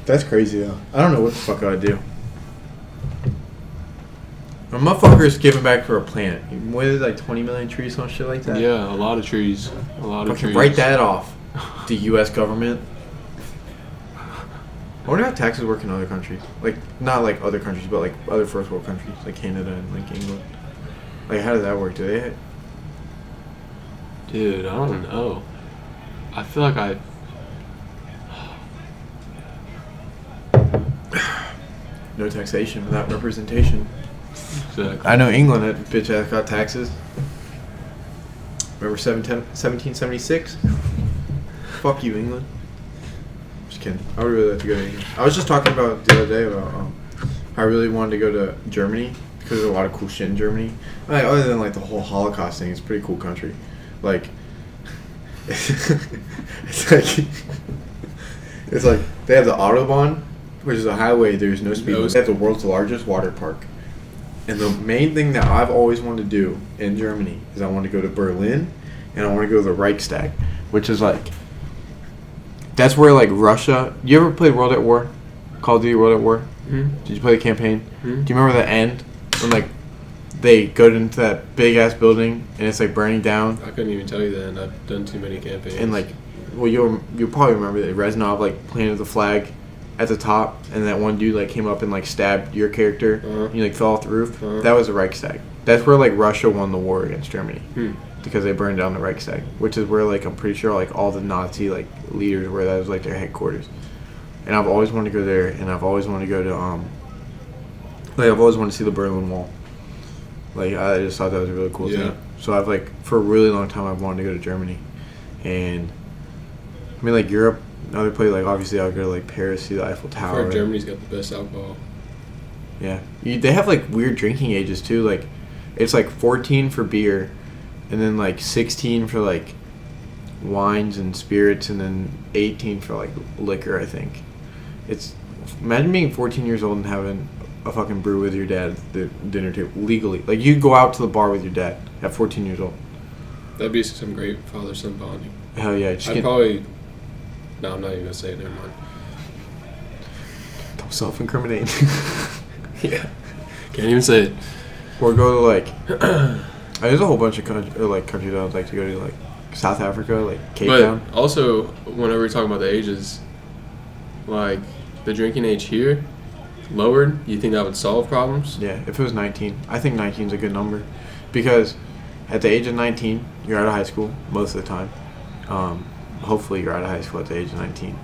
That's crazy, though. I don't know what the fuck I'd do. A motherfucker's giving back for a planet. What is it, like 20 million trees, some shit like that? Yeah, a lot of trees. A lot of Fucking trees. write that off. The U.S. government. I wonder how taxes work in other countries. Like, not like other countries, but like other first world countries, like Canada and like England. Like, how does that work? Do they? Dude, I don't know. I feel like No taxation without representation. Exactly. I know England, that bitch ass got taxes. Remember 1776? Fuck you, England. Just kidding. I would really like to go to England. I was just talking about the other day about I really wanted to go to Germany because there's a lot of cool shit in Germany. Like, other than like the whole Holocaust thing, it's a pretty cool country. Like, it's like they have the Autobahn, which is a highway. There's no speed limit. They have the world's largest water park. And the main thing that I've always wanted to do in Germany is I want to go to Berlin, and I want to go to the Reichstag, which is like, that's where like Russia. You ever played World at War? Call of Duty World at War? Mm-hmm. Did you play the campaign? Mm-hmm. Do you remember the end when like they go into that big ass building and it's like burning down? I couldn't even tell you that, and I've done too many campaigns. And like, well, you'll probably remember that Reznov like planted the flag at the top, and that one dude like came up and like stabbed your character. And you like fell off the roof. That was the Reichstag. That's where like Russia won the war against Germany because they burned down the Reichstag, which is where like I'm pretty sure like all the Nazi like leaders were. That was like their headquarters. And I've always wanted to go there, and I've always wanted to go to like I've always wanted to see the Berlin Wall. Like I just thought that was a really cool thing. So I've like for a really long time I've wanted to go to Germany, and I mean like Europe. Other place, like obviously I would go to like Paris, see the Eiffel Tower. I've heard Germany's got the best alcohol. Yeah, they have like weird drinking ages too. Like it's like 14 for beer, and then like 16 for like wines and spirits, and then 18 for like liquor. I think it's imagine being 14 years old and having a fucking brew with your dad at the dinner table legally. Like you go out to the bar with your dad at 14 years old. That'd be some great father-son bonding. Hell yeah! I'd probably. No, I'm not even gonna say it. Never mind. Don't self-incriminate. Yeah, can't even say it. Or go to like, there's a whole bunch of countries I would like to go to, like South Africa, like Cape Town. But also, whenever we talk about the ages, like the drinking age here lowered, you think that would solve problems? Yeah, if it was 19, I think 19 is a good number, because at the age of 19, you're out of high school most of the time. Hopefully you're out of high school at the age of 19.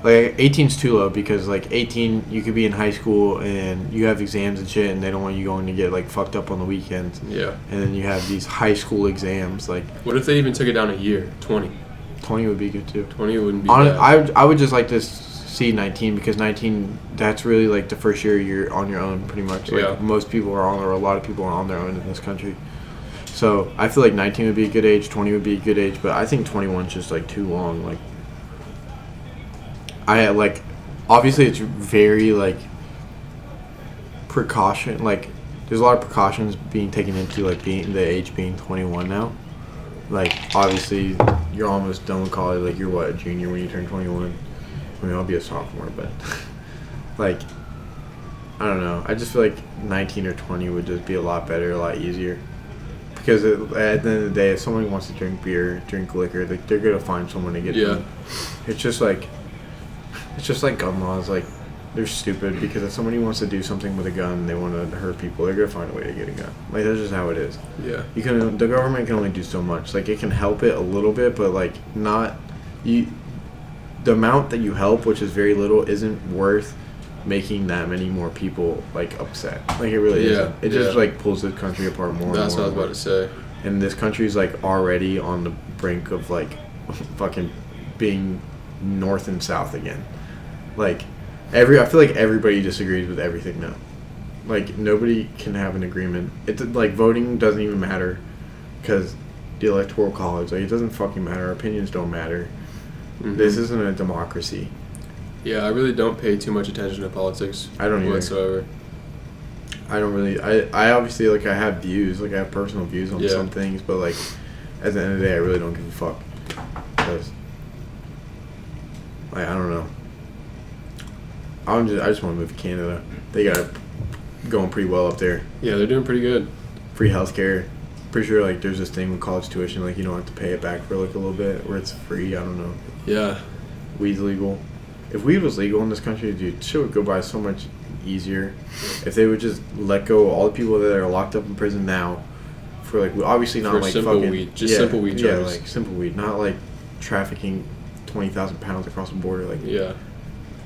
Like 18's too low, because like 18 you could be in high school and you have exams and shit, and they don't want you going to get like fucked up on the weekends. Yeah. And then you have these high school exams. Like, what if they even took it down a year? 20. 20 would be good too. 20 wouldn't be bad. I would just like to see 19, because 19, that's really like the first year you're on your own pretty much. Like most people are on, or a lot of people are on their own in this country. So I feel like 19 would be a good age, 20 would be a good age, but I think 21 is just like too long. Like, I like, obviously it's very like precaution. Like, there's a lot of precautions being taken into like being the age being 21 now. Like, obviously you're almost done with college. Like, you're what, a junior when you turn 21? I mean, I'll be a sophomore, but like, I don't know. I just feel like 19 or 20 would just be a lot better, a lot easier. Because at the end of the day, if someone wants to drink beer, drink liquor, like, they're gonna find someone to get them. It's just like gun laws. Like, they're stupid, because if somebody wants to do something with a gun, they want to hurt people, they're gonna find a way to get a gun. Like, that's just how it is. Yeah. The government can only do so much. Like, it can help it a little bit, but like not you. The amount that you help, which is very little, isn't worth making that many more people like upset. Like, it really isn't. It just like pulls the country apart more. That's and more. what I was about to say. And this country's like already on the brink of like fucking being north and south again. Like, I feel like everybody disagrees with everything now. Like, nobody can have an agreement. It's like voting doesn't even matter, because the electoral college, like, it doesn't fucking matter. Our opinions don't matter. Mm-hmm. This isn't a democracy. Yeah, I really don't pay too much attention to politics. I don't either. Whatsoever. I don't really. I obviously, like, I have views. Like, I have personal views on some things, but like, at the end of the day, I really don't give a fuck. Because, like, I don't know. I just want to move to Canada. They got it going pretty well up there. Yeah, they're doing pretty good. Free healthcare. Pretty sure, like, there's this thing with college tuition, like, you don't have to pay it back for like a little bit, where it's free. I don't know. Yeah. Weed's legal. If weed was legal in this country, dude, shit would go by so much easier. If they would just let go all the people that are locked up in prison now for, like, obviously not for like simple fucking weed, just simple weed charges. Yeah, like simple weed, not like trafficking 20,000 pounds across the border, like,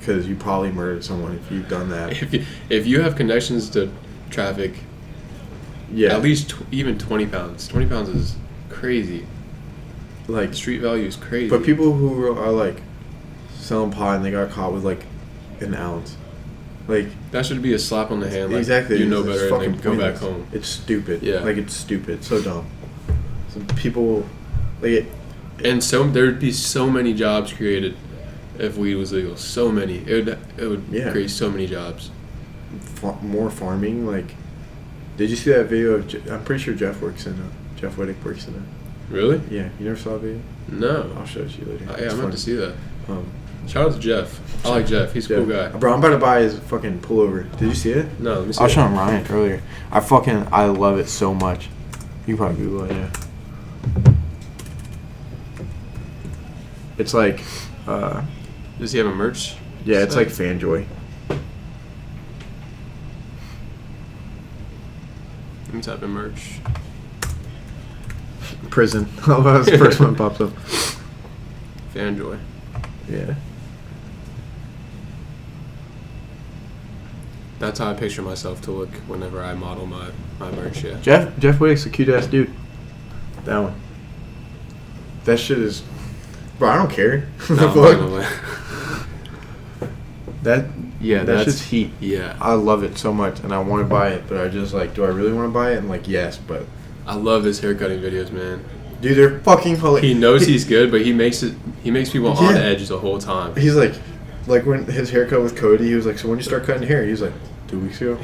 because you probably murdered someone if you've done that. If you have connections to traffic, at least even 20 pounds. 20 pounds is crazy. Like, street value is crazy. But people who are like selling pot and they got caught with like an ounce, Like That should be a slap on the hand. Like, exactly, You know it's better fucking than go back pointless. home. It's stupid. Yeah. Like it's stupid. So dumb. So people, like it, And there'd be so many jobs created if weed was legal. So many. It would Yeah. create so many jobs. more farming. Like, did you see that video of? I'm pretty sure Jeff Whittick works in it. Really? Yeah, you never saw that video? No. I'll show it to you later. Yeah, It's I'm about to funny. see that. Um, Shout out to Jeff. I like Jeff. He's a cool guy. Bro, I'm about to buy his fucking pullover. Did you see it? No, let me see. I was it. showing Ryan earlier. I love it so much. You can probably Google it, yeah. It's like, Does he have a merch? yeah, it's like site? Fanjoy. Let me type in merch. Prison. I love how the first one pops up. Fanjoy. Yeah. That's how I picture myself to look whenever I model my merch, yeah. Jeff Whittick's a cute ass dude. That one. That shit is. Bro, I don't care. No, Fuck. no way. Yeah, that's just heat. Yeah. I love it so much, and I want to buy it, but I just like, do I really want to buy it? And like, yes, but I love his haircutting videos, man. dude, they're fucking hilarious. He knows he's good, but he makes people on Yeah. edge the whole time. He's like when his haircut with Cody, he was like, so when you start cutting hair? He was like, 2 weeks ago.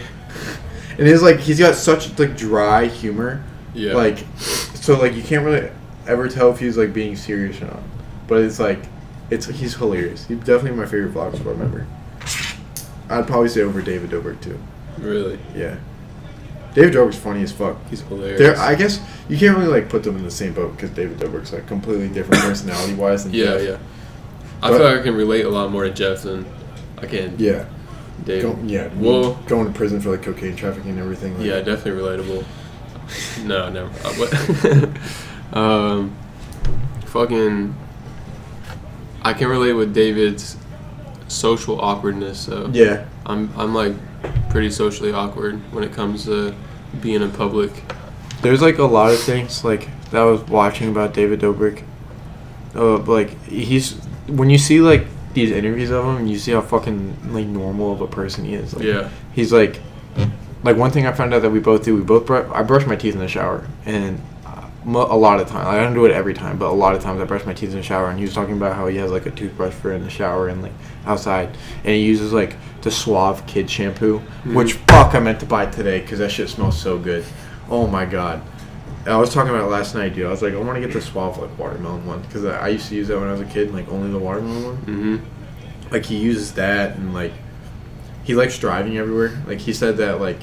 And he's got such like dry humor. Yeah. Like, so like you can't really ever tell if he's like being serious or not. But it's like, he's hilarious. He's definitely my favorite vlog squad member. I'd probably say over David Dobrik too. Really? Yeah. David Dobrik's funny as fuck. He's hilarious. I guess you can't really like put them in the same boat because David Dobrik's like completely different personality wise than Yeah, Jeff. yeah. I But- feel like I can relate a lot more to Jeff than I can Yeah. David. Well, going to prison for like cocaine trafficking and everything. Like, yeah, definitely relatable. No, never. Fucking. I can relate with David's social awkwardness. So Yeah. I'm like pretty socially awkward when it comes to being in public. There's like a lot of things like that I was watching about David Dobrik. Like when you see like these interviews of him, you see how fucking like normal of a person he is. Like, Yeah. He's like one thing I found out that we both do. I brush my teeth in the shower, and a lot of times I don't do it every time, but a lot of times I brush my teeth in the shower. And he was talking about how he has like a toothbrush for in the shower and like outside, and he uses like the Suave kid shampoo, which fuck I meant to buy today because that shit smells so good. Oh my god. I was talking about it last night, dude. I was like, I want to get the Suave like watermelon one because I used to use that when I was a kid, like only the watermelon one. Mm-hmm. Like he uses that, and like he likes driving everywhere. Like he said that like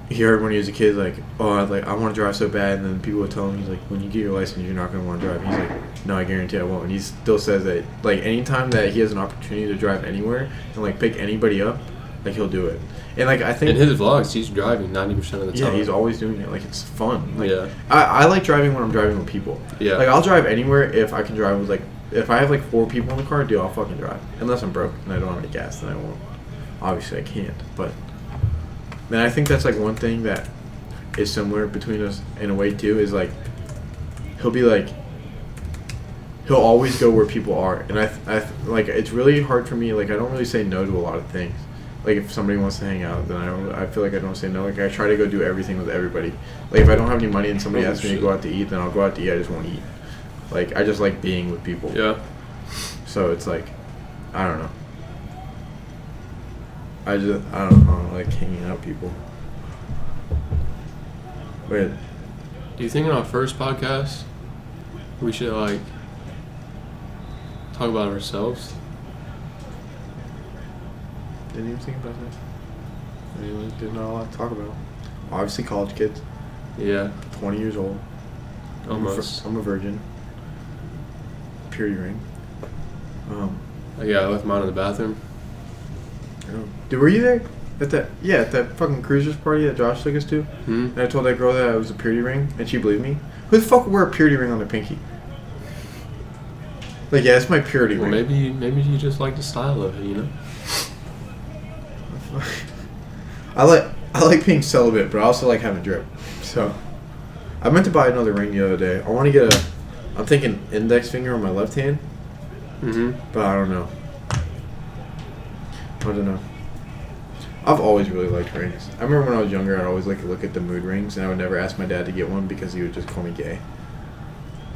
he heard when he was a kid, like, oh, I want to drive so bad, and then people would tell him, he's like, when you get your license, you're not gonna want to drive. He's like, no, I guarantee I won't. And he still says that like anytime that he has an opportunity to drive anywhere and like pick anybody up, like he'll do it. And like I think In his vlogs, he's driving 90% of the yeah, time. he's always doing it. Like it's fun. Like, Yeah. I like driving when I'm driving with people. Yeah. Like I'll drive anywhere if I can drive with like if I have like 4 people in the car, dude, I'll fucking drive. Unless I'm broke and I don't have any gas, then I won't. Obviously I can't. But then I think that's like one thing that is similar between us in a way too, is like he'll always go where people are, and I like it's really hard for me. Like I don't really say no to a lot of things. Like if somebody wants to hang out, then I feel like I don't say no. Like I try to go do everything with everybody. Like if I don't have any money and somebody asks me to go out to eat, then I'll go out to eat. I just won't eat. Like I just like being with people. Yeah. So it's like, I don't know. I don't like hanging out with people. Wait. Do you think in our first podcast we should like talk about ourselves? Didn't even think about that. I really did not a lot to talk about. Obviously, college kids. Yeah. 20 years old. Almost. I'm a virgin. Purity ring. Yeah, I left mine in the bathroom. Dude, were you there? At that fucking cruisers party that Josh took us to? Hmm? And I told that girl that it was a purity ring, and she believed me? Who the fuck would wear a purity ring on their pinky? Like, yeah, it's my purity Well, ring. maybe you just like the style of it, you know? I like being celibate, but I also like having drip. So, I meant to buy another ring the other day. I want to get I'm thinking index finger on my left hand, Mm-hmm. but I don't know. I've always really liked rings. I remember when I was younger, I'd always like to look at the mood rings, and I would never ask my dad to get one because he would just call me gay.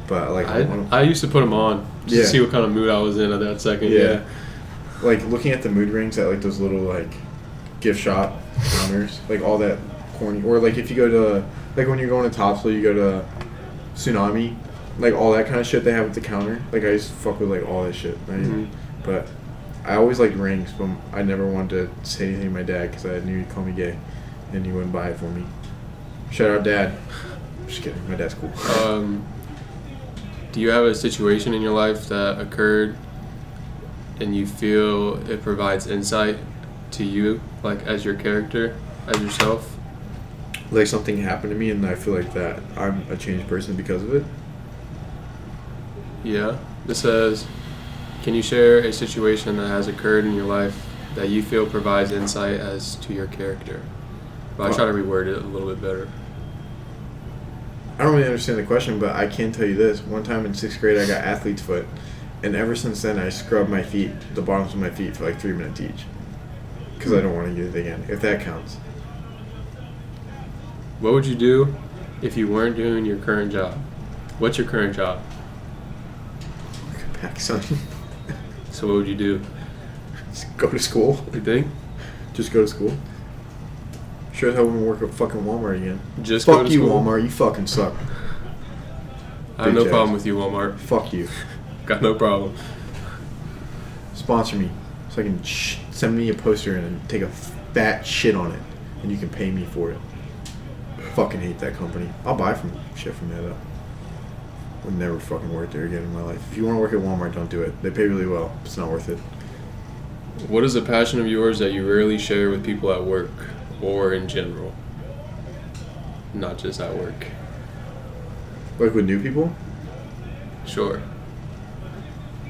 But like, I used to put them on just Yeah. to see what kind of mood I was in at that second. Yeah. Yeah. like looking at the mood rings at like those little like gift shop counters, like all that corny, or like if you go to like when you're going to Topsail, you go to Tsunami, like all that kind of shit they have at the counter. Like I used to fuck with like all that shit. But I always liked rings, but I never wanted to say anything to my dad because I knew he'd call me gay, and he wouldn't buy it for me. Shout out, Dad. Just kidding. My dad's cool. Do you have a situation in your life that occurred and you feel it provides insight to you, like as your character, as yourself? Like something happened to me, and I feel like that I'm a changed person because of it. Yeah. This says, can you share a situation that has occurred in your life that you feel provides insight as to your character? But I try to reword it a little bit better. I don't really understand the question, but I can tell you this. One time in 6th grade, I got athlete's foot, and ever since then, I scrub my feet, the bottoms of my feet, for like 3 minutes each. Because I don't want to use it again, if that counts. What would you do if you weren't doing your current job? What's your current job? Back, son. So what would you do? Just go to school. You think? Just go to school. Sure as hell wouldn't work at fucking Walmart again. Just go Fuck to you, school? Walmart. You fucking suck. I have no Bitch problem ass. with you, Walmart. Fuck you. Got no problem. Sponsor me so I can send me a poster and take a fat shit on it, and you can pay me for it. Fucking hate that company. I'll buy shit from there though. Would never fucking work there again in my life. If you want to work at Walmart, don't do it. They pay really well. It's not worth it. What is a passion of yours that you rarely share with people at work or in general? Not just at work. Like with new people, Sure.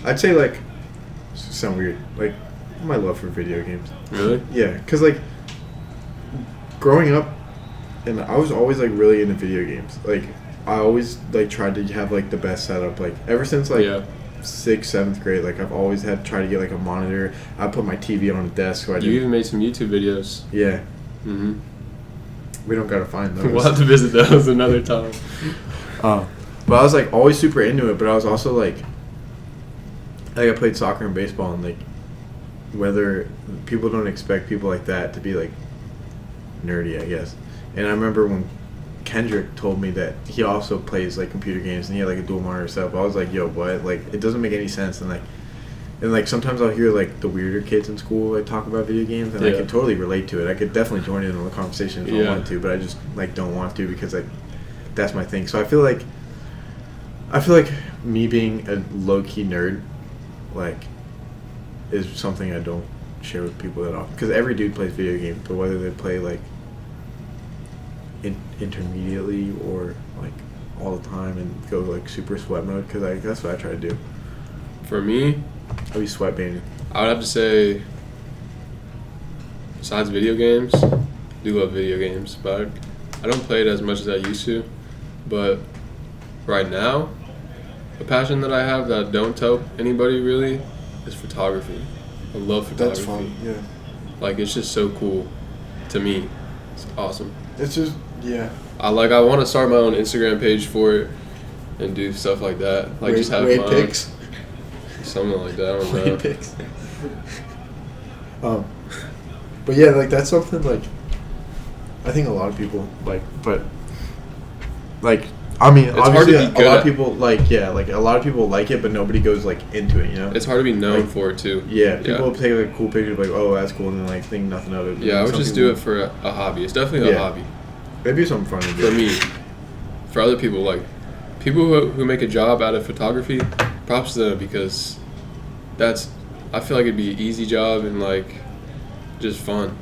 I'd say like, this sound weird, like my love for video games. Really? Yeah, cause like growing up, and I was always like really into video games. Like I always like tried to have like the best setup. Like ever since like Yeah. 6th, 7th grade, like I've always had tried to get like a monitor. I put my TV on a desk so I You didn't. even made some YouTube videos. Yeah, Mm-hmm. we don't gotta find those. We'll have to visit those another time. But I was like always super into it. But I was also like I played soccer and baseball, and like whether people don't expect people like that to be like nerdy, I guess. And I remember when Kendrick told me that he also plays like computer games and he had like a dual monitor setup. I was like, yo, what? Like it doesn't make any sense. And like sometimes I'll hear like the weirder kids in school like talk about video games, and I Yeah. can totally relate to it. I could definitely join in on the conversation if I Yeah. wanted to, but I just like don't want to because like that's my thing. So I feel like me being a low key nerd, like, is something I don't share with people that often. Because every dude plays video games, but whether they play like intermediately or like all the time and go like super sweat mode, because that's what I try to do. For me, I'll be sweat banding. I would have to say, besides video games, I do love video games, but I don't play it as much as I used to. But right now, a passion that I have that I don't tell anybody really is photography. I love photography. That's fun. Yeah. Like, it's just so cool to me. It's awesome. It's just yeah. I want to start my own Instagram page for it and do stuff like that. Like, just have Raid my own, pics. something like that. I don't know. Raid pics. But yeah, like that's something like I think a lot of people like, but like I mean, It's hard obviously to be a good lot at- of people like like a lot of people like it, but nobody goes like into it, you know. It's hard to be known Like, for it too. Yeah, people take like cool pictures, like oh that's cool, and then like think nothing of it. Yeah, I would Some just people- do it for a hobby. It's definitely a Yeah. hobby Maybe something fun to do. for me. For other people, like people who make a job out of photography, props to them because I feel like it'd be an easy job and like just fun.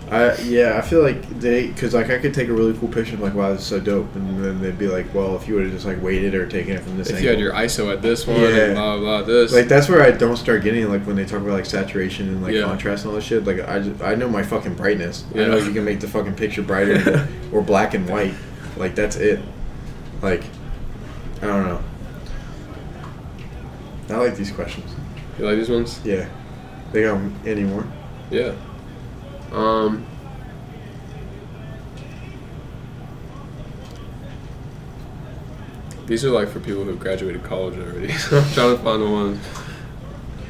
I feel like because like I could take a really cool picture and like wow this is so dope, and then they'd be like, well if you would have just like waited or taken it from this If angle. you had your ISO at this one, Yeah. and blah blah this. Like that's where I don't start getting like when they talk about like saturation and like Yeah. contrast and all this shit. Like I know my fucking brightness. I Yeah. know you can make the fucking picture brighter or black and white. Like that's it. Like I don't know. I like these questions. You like these ones? Yeah. They got any more? Yeah. These are like for people who graduated college already. So I'm trying to find the ones.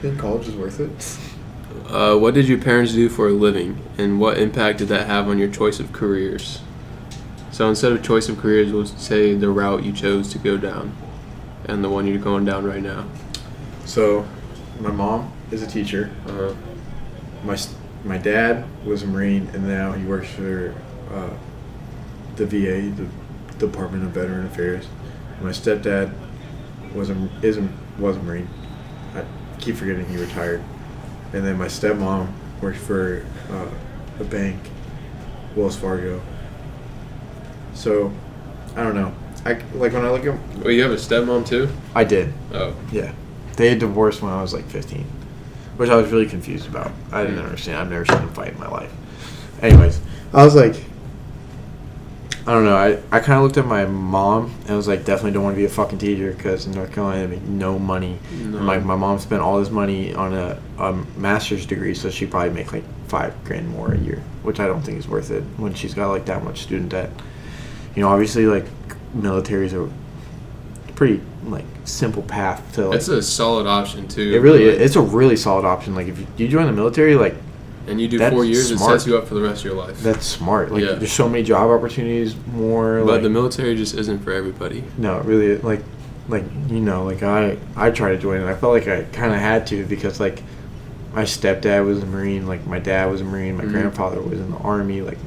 You think college is worth it? What did your parents do for a living, and what impact did that have on your choice of careers? So instead of choice of careers, we'll say the route you chose to go down, and the one you're going down right now. So, my mom is a teacher. My dad was a Marine, and now he works for the VA, the Department of Veteran Affairs. My stepdad was a Marine. I keep forgetting he retired. And then my stepmom worked for a bank, Wells Fargo. So, I don't know. When I look at... Well, you have a stepmom too? I did. Oh. Yeah. They had divorced when I was like 15, which I was really confused about. I didn't understand. I've never seen them fight in my life. Anyways, I was like, I don't know. I kind of looked at my mom and was like, definitely don't want to be a fucking teacher because in North Carolina they make no money. No. And my mom spent all this money on a master's degree, so she'd probably make like $5,000 more a year, which I don't think is worth it when she's got like that much student debt. You know, obviously like military's a pretty like simple path to like. It's a solid option too. It really is. It's a really solid option. Like if you join the military, like. And you do That's 4 years, smart. it sets you up for the rest of your life. That's smart. Like, Yeah. there's so many job opportunities more. But like, the military just isn't for everybody. no, really, like you know, like I tried to join it. I felt like I kind of had to because like my stepdad was a Marine, like my dad was a Marine, my grandfather was in the Army, like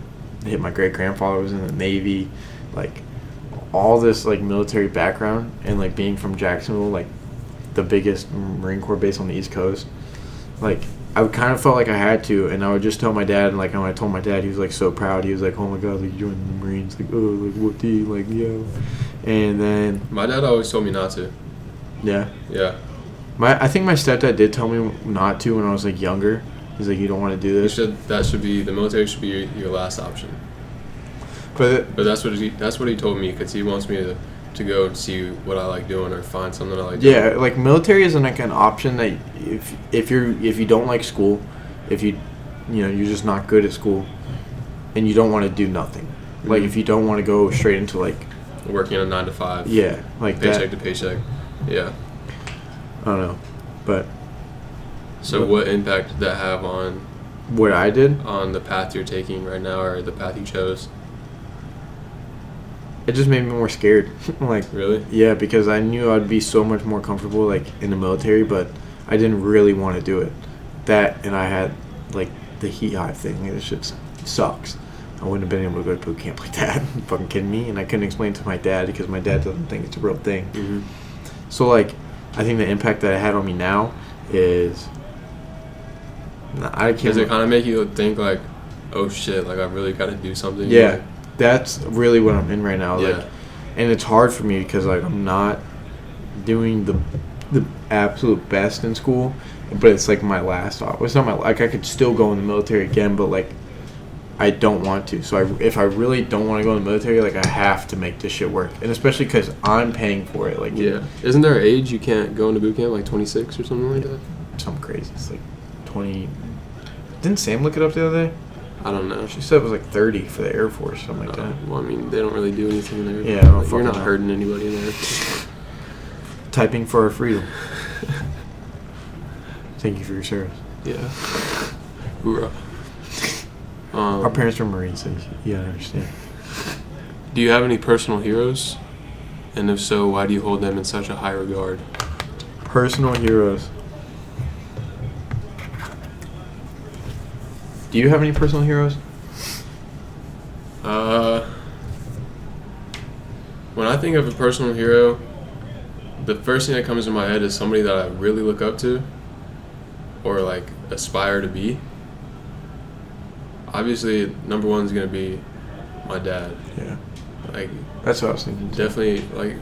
my great grandfather was in the Navy, like all this like military background, and like being from Jacksonville, like the biggest Marine Corps base on the East Coast, like. I kind of felt like I had to, and I would just tell my dad, and like when I told my dad, he was like so proud. He was like, "Oh my god, like you joined the Marines, like oh, like whoop-dee, like yeah." And then My dad always told me not to. yeah, Yeah. I think my stepdad did tell me not to when I was like younger. He's like, "You don't want to do this." The military should be your last option. But that's what he told me because he wants me to go and see what I like doing or find something I like yeah, doing. like military isn't like an option that if you don't like school, if you're just not good at school, and you don't want to do nothing, like if you don't want to go straight into like Working a 9 to 5. yeah, like Paycheck that, to paycheck. Yeah. I don't know, but So what impact did that have on what I did, the path you're taking right now or the path you chose? it just made me more scared. Like Really? yeah, because I knew I'd be so much more comfortable like in the military, but I didn't really want to do it. That and I had like the heat hive thing. This shit sucks. I wouldn't have been able to go to boot camp like that. You fucking kidding me? And I couldn't explain it to my dad because my dad doesn't think it's a real thing. Mm-hmm. So like, I think the impact that it had on me now is I can't. Does it kind of make you think like, oh shit, like I really got to do something? Yeah, Like, that's really what I'm in right now. Yeah. Like, and it's hard for me because like I'm not doing the absolute best in school, but it's like my last op. It's not my like I could still go in the military again, but like I don't want to. So if I really don't want to go in the military, like I have to make this shit work, and especially because I'm paying for it. Like Yeah. Isn't there an age you can't go into boot camp, like 26 or something like that? something crazy. It's like 20. Didn't Sam look it up the other day? I don't know. She said it was like 30 for the Air Force, something like that. Well, I mean, they don't really do anything there. Yeah, I don't Like, you're fucking not know. hurting anybody in there. Typing for our freedom. Thank you for your service. Yeah. Hoorah. Our parents were Marines, so you gotta understand. Do you have any personal heroes? And if so, why do you hold them in such a high regard? Personal heroes. Do you have any personal heroes? When I think of a personal hero, the first thing that comes to my head is somebody that I really look up to or like aspire to be. Obviously, number one is going to be my dad. Yeah. Like, That's what I was thinking. Too. definitely, like,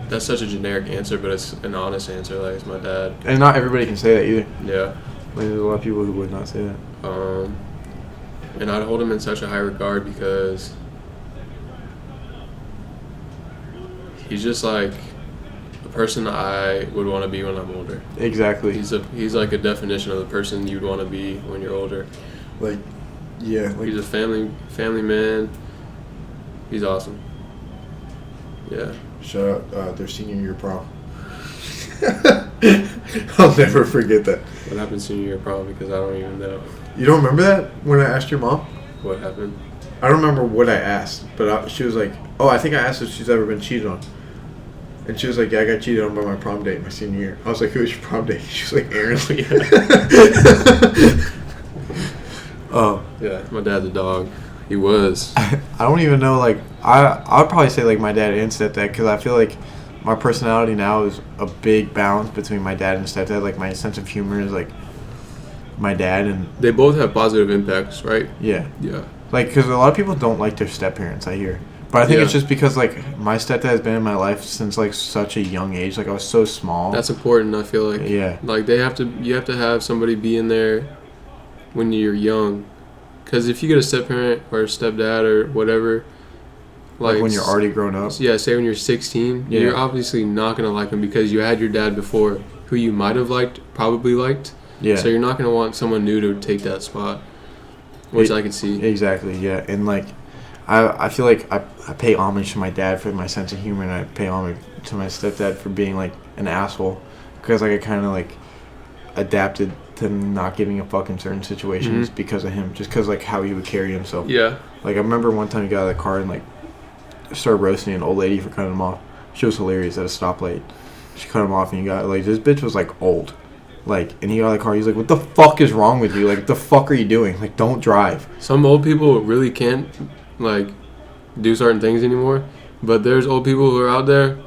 that's such a generic answer, but it's an honest answer. Like, it's my dad. And not everybody can say that either. Yeah. Like, there's a lot of people who would not say that. And I'd hold him in such a high regard because he's just like the person I would want to be when I'm older. Exactly. He's like a definition of the person you'd want to be when you're older. Like, Yeah, like He's a family man. He's awesome. Yeah. shout out their senior year prom. I'll never forget that. What happened senior year prom? Because I don't even know You don't remember that when I asked your mom? what happened. I don't remember what I asked, but she was like, "Oh, I think I asked if she's ever been cheated on." And she was like, "Yeah, I got cheated on by my prom date my senior year." I was like, "Who was your prom date?" She was like, "Aaron." Oh, Yeah, my dad's a dog. He was. I don't even know, like, I'd probably say, like, my dad and stepdad, because I feel like my personality now is a big balance between my dad and stepdad. Like, my sense of humor is, like, my dad, and, They both have positive impacts, right? yeah. Yeah. Like, because a lot of people don't like their step-parents, I hear. But I think Yeah. it's just because, like, my stepdad has been in my life since, like, such a young age. Like, I was so small. That's important, I feel like. Yeah. Like, you have to have somebody be in there when you're young. Because if you get a step-parent or a stepdad or whatever, Like, when you're already grown up. Yeah, say when you're 16, Yeah. you're obviously not going to like him because you had your dad before who you might have probably liked. Yeah. So you're not going to want someone new to take that spot, which I could see. Exactly, yeah. And, like, I feel like I pay homage to my dad for my sense of humor, and I pay homage to my stepdad for being, like, an asshole. Because, like, I kind of, like, adapted to not giving a fuck in certain situations because of him. Just because, like, how he would carry himself. Yeah. Like, I remember one time he got out of the car and, like, started roasting an old lady for cutting him off. She was hilarious at a stoplight. She cut him off, and he got, like, this bitch was, like, old. Like, and he got out of the car, he's like, "What the fuck is wrong with you? Like, what the fuck are you doing? Like, don't drive." Some old people really can't, like, do certain things anymore. But there's old people who are out there,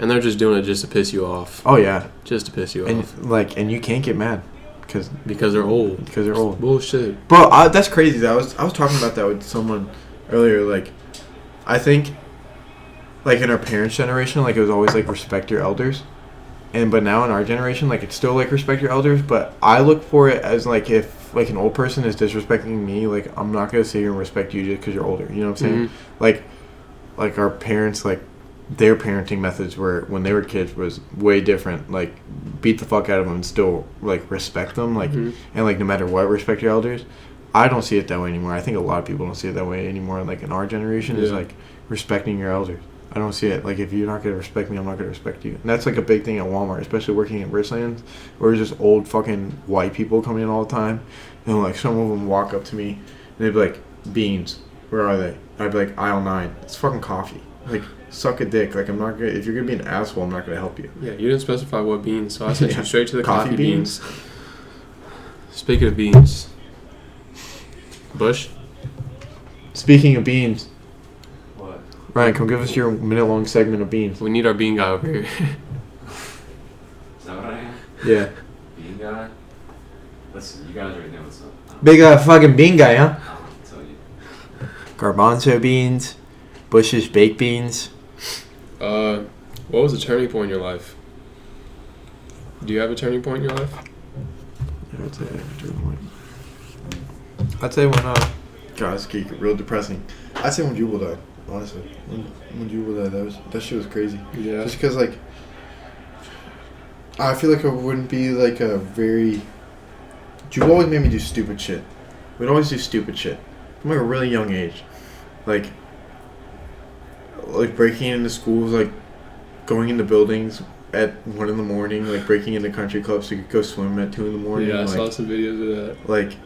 and they're just doing it just to piss you off. Oh, yeah. Just to piss you And, off. like, and you can't get mad. Because they're old. Because they're old. Bullshit. Bro, that's crazy. I was talking about that with someone earlier. Like, I think, like, in our parents' generation, like, it was always, like, respect your elders. But now in our generation, like, it's still, like, respect your elders. But I look for it as, like, if, like, an old person is disrespecting me, like, I'm not going to sit here and respect you just because you're older. You know what I'm saying? Like, our parents, like, their parenting methods were, when they were kids, was way different. Like, beat the fuck out of them and still, like, respect them. Like, and, like, no matter what, respect your elders. I don't see it that way anymore. I think a lot of people don't see it that way anymore. Like, in our generation, is, like, respecting your elders. I don't see it. Like, if you're not going to respect me, I'm not going to respect you. And that's, like, a big thing at Walmart, especially working at Richlands, where there's just old fucking white people coming in all the time. And, like, some of them walk up to me, and they'd be like, "Beans, where are they?" I'd be like, "Aisle 9. It's fucking coffee." Like, suck a dick. Like, I'm not going to, if you're going to be an asshole, I'm not going to help you. Yeah, you didn't specify what beans, so I sent you straight to the Coffee coffee beans? beans. Speaking of beans. Bush? Speaking of beans, What? Ryan, come give us your minute-long segment of beans. We need our bean guy over here. Is that what I am? Yeah. Bean guy? Listen, you guys already know what's up. Big fucking bean guy, huh? I'll tell you. Garbanzo beans, Bush's baked beans. What was a turning point in your life? Do you have a turning point in your life? I'd say when God, this geek real depressing. I'd say when Jubal died, honestly. When Jubal died, that shit was crazy. Yeah. Just because, like, I feel like I wouldn't be, like, a very... Jubal always made me do stupid shit. we'd always do stupid shit from, like, a really young age, like breaking into schools, like going into buildings at 1 a.m, like breaking into country clubs so you could go swim at 2 a.m. Yeah, I like, saw some videos of that.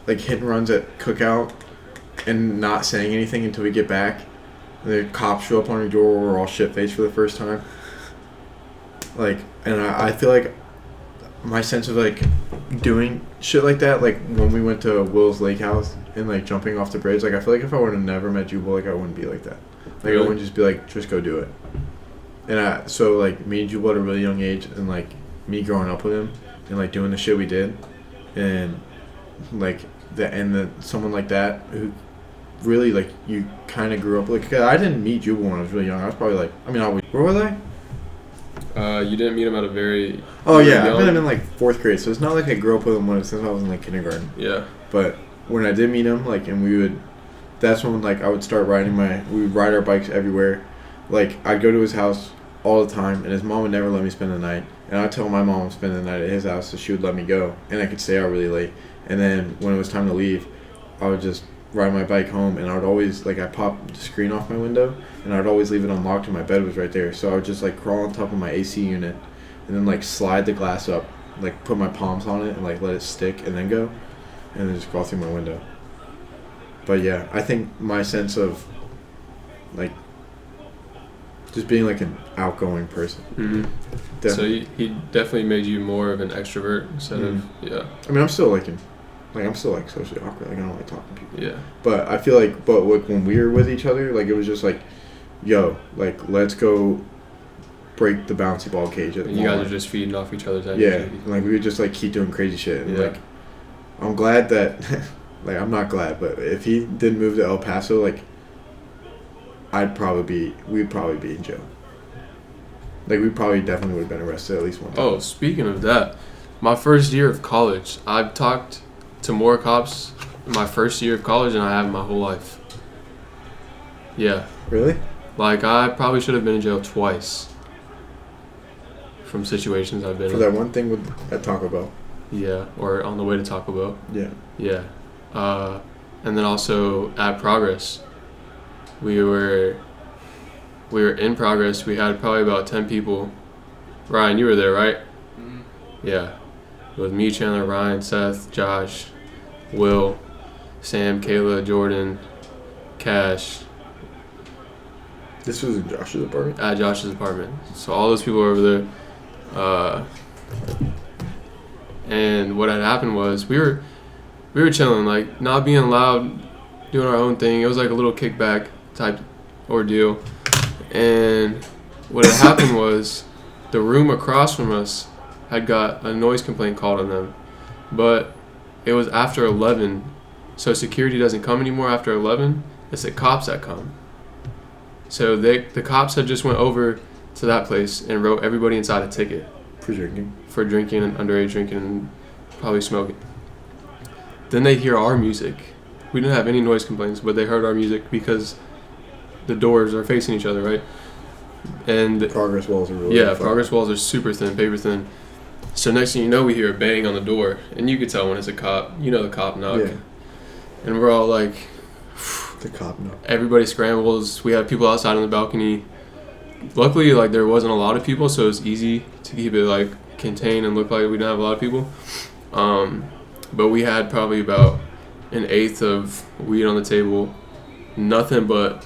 like hit and runs at cookout and not saying anything until we get back. And the cops show up on our door. We're all shit faced for the first time. Like, and I feel like my sense of, like, doing shit like that, like when we went to Will's Lake House and, like, jumping off the bridge, like, I feel like if I would have never met Jubal, like, I wouldn't be like that. Like, Really? I wouldn't just be like, just go do it. And so, like, me and Jubal at a really young age, and, like, me growing up with him and, like, doing the shit we did, and, like, someone like that who really, like, you kind of grew up, like, I didn't meet Jubal when I was really young. I was probably like, where was I? You didn't meet him at a very... Oh, yeah, young? I met him in, like, 4th grade, so it's not like I grew up with him since I was in, like, kindergarten. Yeah. But when I did meet him, like, and that's when, like, I would start we would ride our bikes everywhere. Like, I'd go to his house all the time, and his mom would never let me spend the night. And I'd tell my mom to spend the night at his house so she would let me go, and I could stay out really late. And then when it was time to leave, I would just ride my bike home, and I would always, like, I popped the screen off my window, and I would always leave it unlocked, and my bed was right there. So I would just, like, crawl on top of my AC unit, and then, like, slide the glass up, like, put my palms on it, and, like, let it stick, and then go, and then just crawl through my window. But, yeah, I think my sense of, like, just being, like, an outgoing person. Mm-hmm. So he definitely made you more of an extrovert instead of, yeah. I mean, I'm still, like, I'm still, like, socially awkward. Like, I don't like talking to people. Yeah. But I feel like, when we were with each other, like, it was just like, yo, like, let's go break the bouncy ball cage at the You guys are just feeding off each other's energy. Yeah. Like, we would just, like, keep doing crazy shit. And, like, I'm glad that, like, I'm not glad, but if he didn't move to El Paso, like, we'd probably be in jail. Like, we probably definitely would have been arrested at least one time. Oh, speaking of that, my first year of college, I've talked to more cops in my first year of college than I have in my whole life. Yeah. Really? Like, I probably should have been in jail twice from situations I've been For in. that one thing at Taco Bell. Yeah, or on the way to Taco Bell. Yeah. Yeah. And then also at Progress, we were in Progress. We had probably about 10 people. Ryan, you were there, right? Mm-hmm. Yeah. It was me, Chandler, Ryan, Seth, Josh, Will, Sam, Kayla, Jordan, Cash. This was in Josh's apartment? At Josh's apartment. So all those people were over there. And what had happened was we were chilling, like, not being loud, doing our own thing. It was like a little kickback type ordeal. And what had happened was the room across from us had got a noise complaint called on them. But it was after 11, so security doesn't come anymore after 11. It's the cops that come. So the cops had just went over to that place and wrote everybody inside a ticket. For drinking? For drinking and underage drinking and probably smoking. Then they hear our music. We didn't have any noise complaints, but they heard our music because the doors are facing each other, right? And Progress walls are really Progress walls are super thin, paper thin. So next thing you know, we hear a bang on the door, and you could tell when it's a cop. You know the cop knock. Yeah. And we're all like, the cop knock. Everybody scrambles. We have people outside on the balcony. Luckily, like, there wasn't a lot of people, so it's easy to keep it, like, contained and look like we didn't have a lot of people. But we had probably about an eighth of weed on the table. Nothing but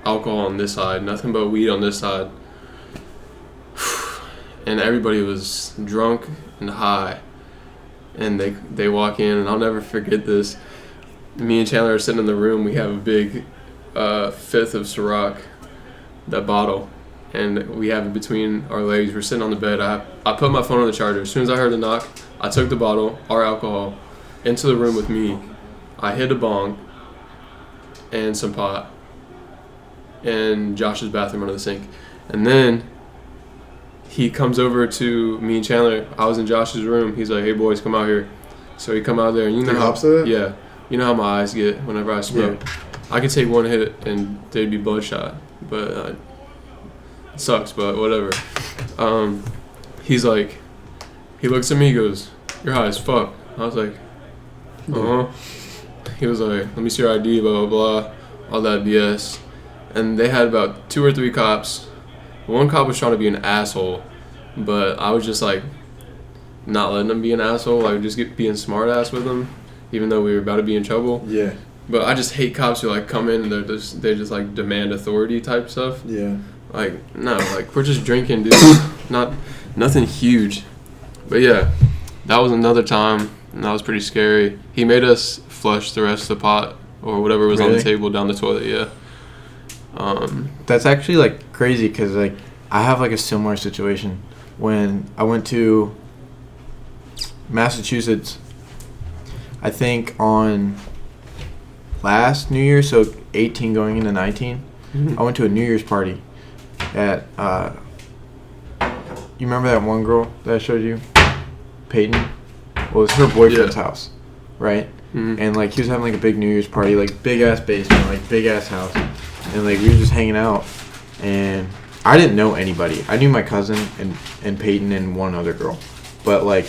alcohol on this side. Nothing but weed on this side. And everybody was drunk and high. And they walk in, and I'll never forget this. Me and Chandler are sitting in the room. We have a big fifth of Ciroc, that bottle. And we have it between our legs. We're sitting on the bed. I put my phone on the charger. As soon as I heard the knock, I took the bottle, our alcohol, into the room with me. I hid a bong and some pot in Josh's bathroom under the sink. And then he comes over to me and Chandler. I was in Josh's room. He's like, "Hey, boys, come out here." So he come out there. And you know how, yeah, you know how my eyes get whenever I smoke. Yeah. I could take one hit and they'd be bloodshot. But it sucks, but whatever. He's like, he looks at me, he goes, "You're high as fuck." I was like, "Uh-huh." He was like, "Let me see your ID, blah, blah, blah," all that BS. And they had about 2 or 3 cops. One cop was trying to be an asshole, but I was just like, not letting him be an asshole, like just being smart ass with him, even though we were about to be in trouble. Yeah. But I just hate cops who like come in and they just like demand authority type stuff. Yeah. Like, no, like, we're just drinking, dude. Nothing huge. But yeah, that was another time, and that was pretty scary. He made us flush the rest of the pot or whatever was on the table down the toilet, yeah. That's actually, like, crazy because, like, I have, like, a similar situation. When I went to Massachusetts, I think on last New Year, so 18 going into 19, I went to a New Year's party at, you remember that one girl that I showed you? Peyton? Well, it was her boyfriend's house, right? Mm-hmm. And, like, he was having, like, a big New Year's party, like, big-ass basement, like, big-ass house. And, like, we were just hanging out. And I didn't know anybody. I knew my cousin and Peyton and one other girl, but like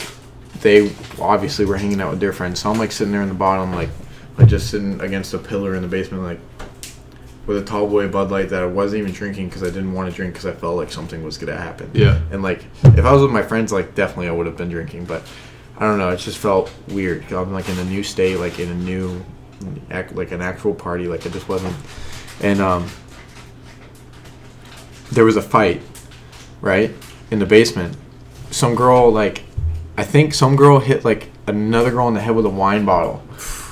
they obviously were hanging out with their friends. So I'm like sitting there in the bottom, like just sitting against a pillar in the basement, like with a tall boy Bud Light that I wasn't even drinking because I didn't want to drink because I felt like something was gonna happen. Yeah. And like if I was with my friends, like definitely I would have been drinking, but I don't know. It just felt weird. I'm like in a new state, like in a new, like an actual party. Like it just wasn't. And there was a fight, right, in the basement. Some girl, like, I think some girl hit like another girl in the head with a wine bottle.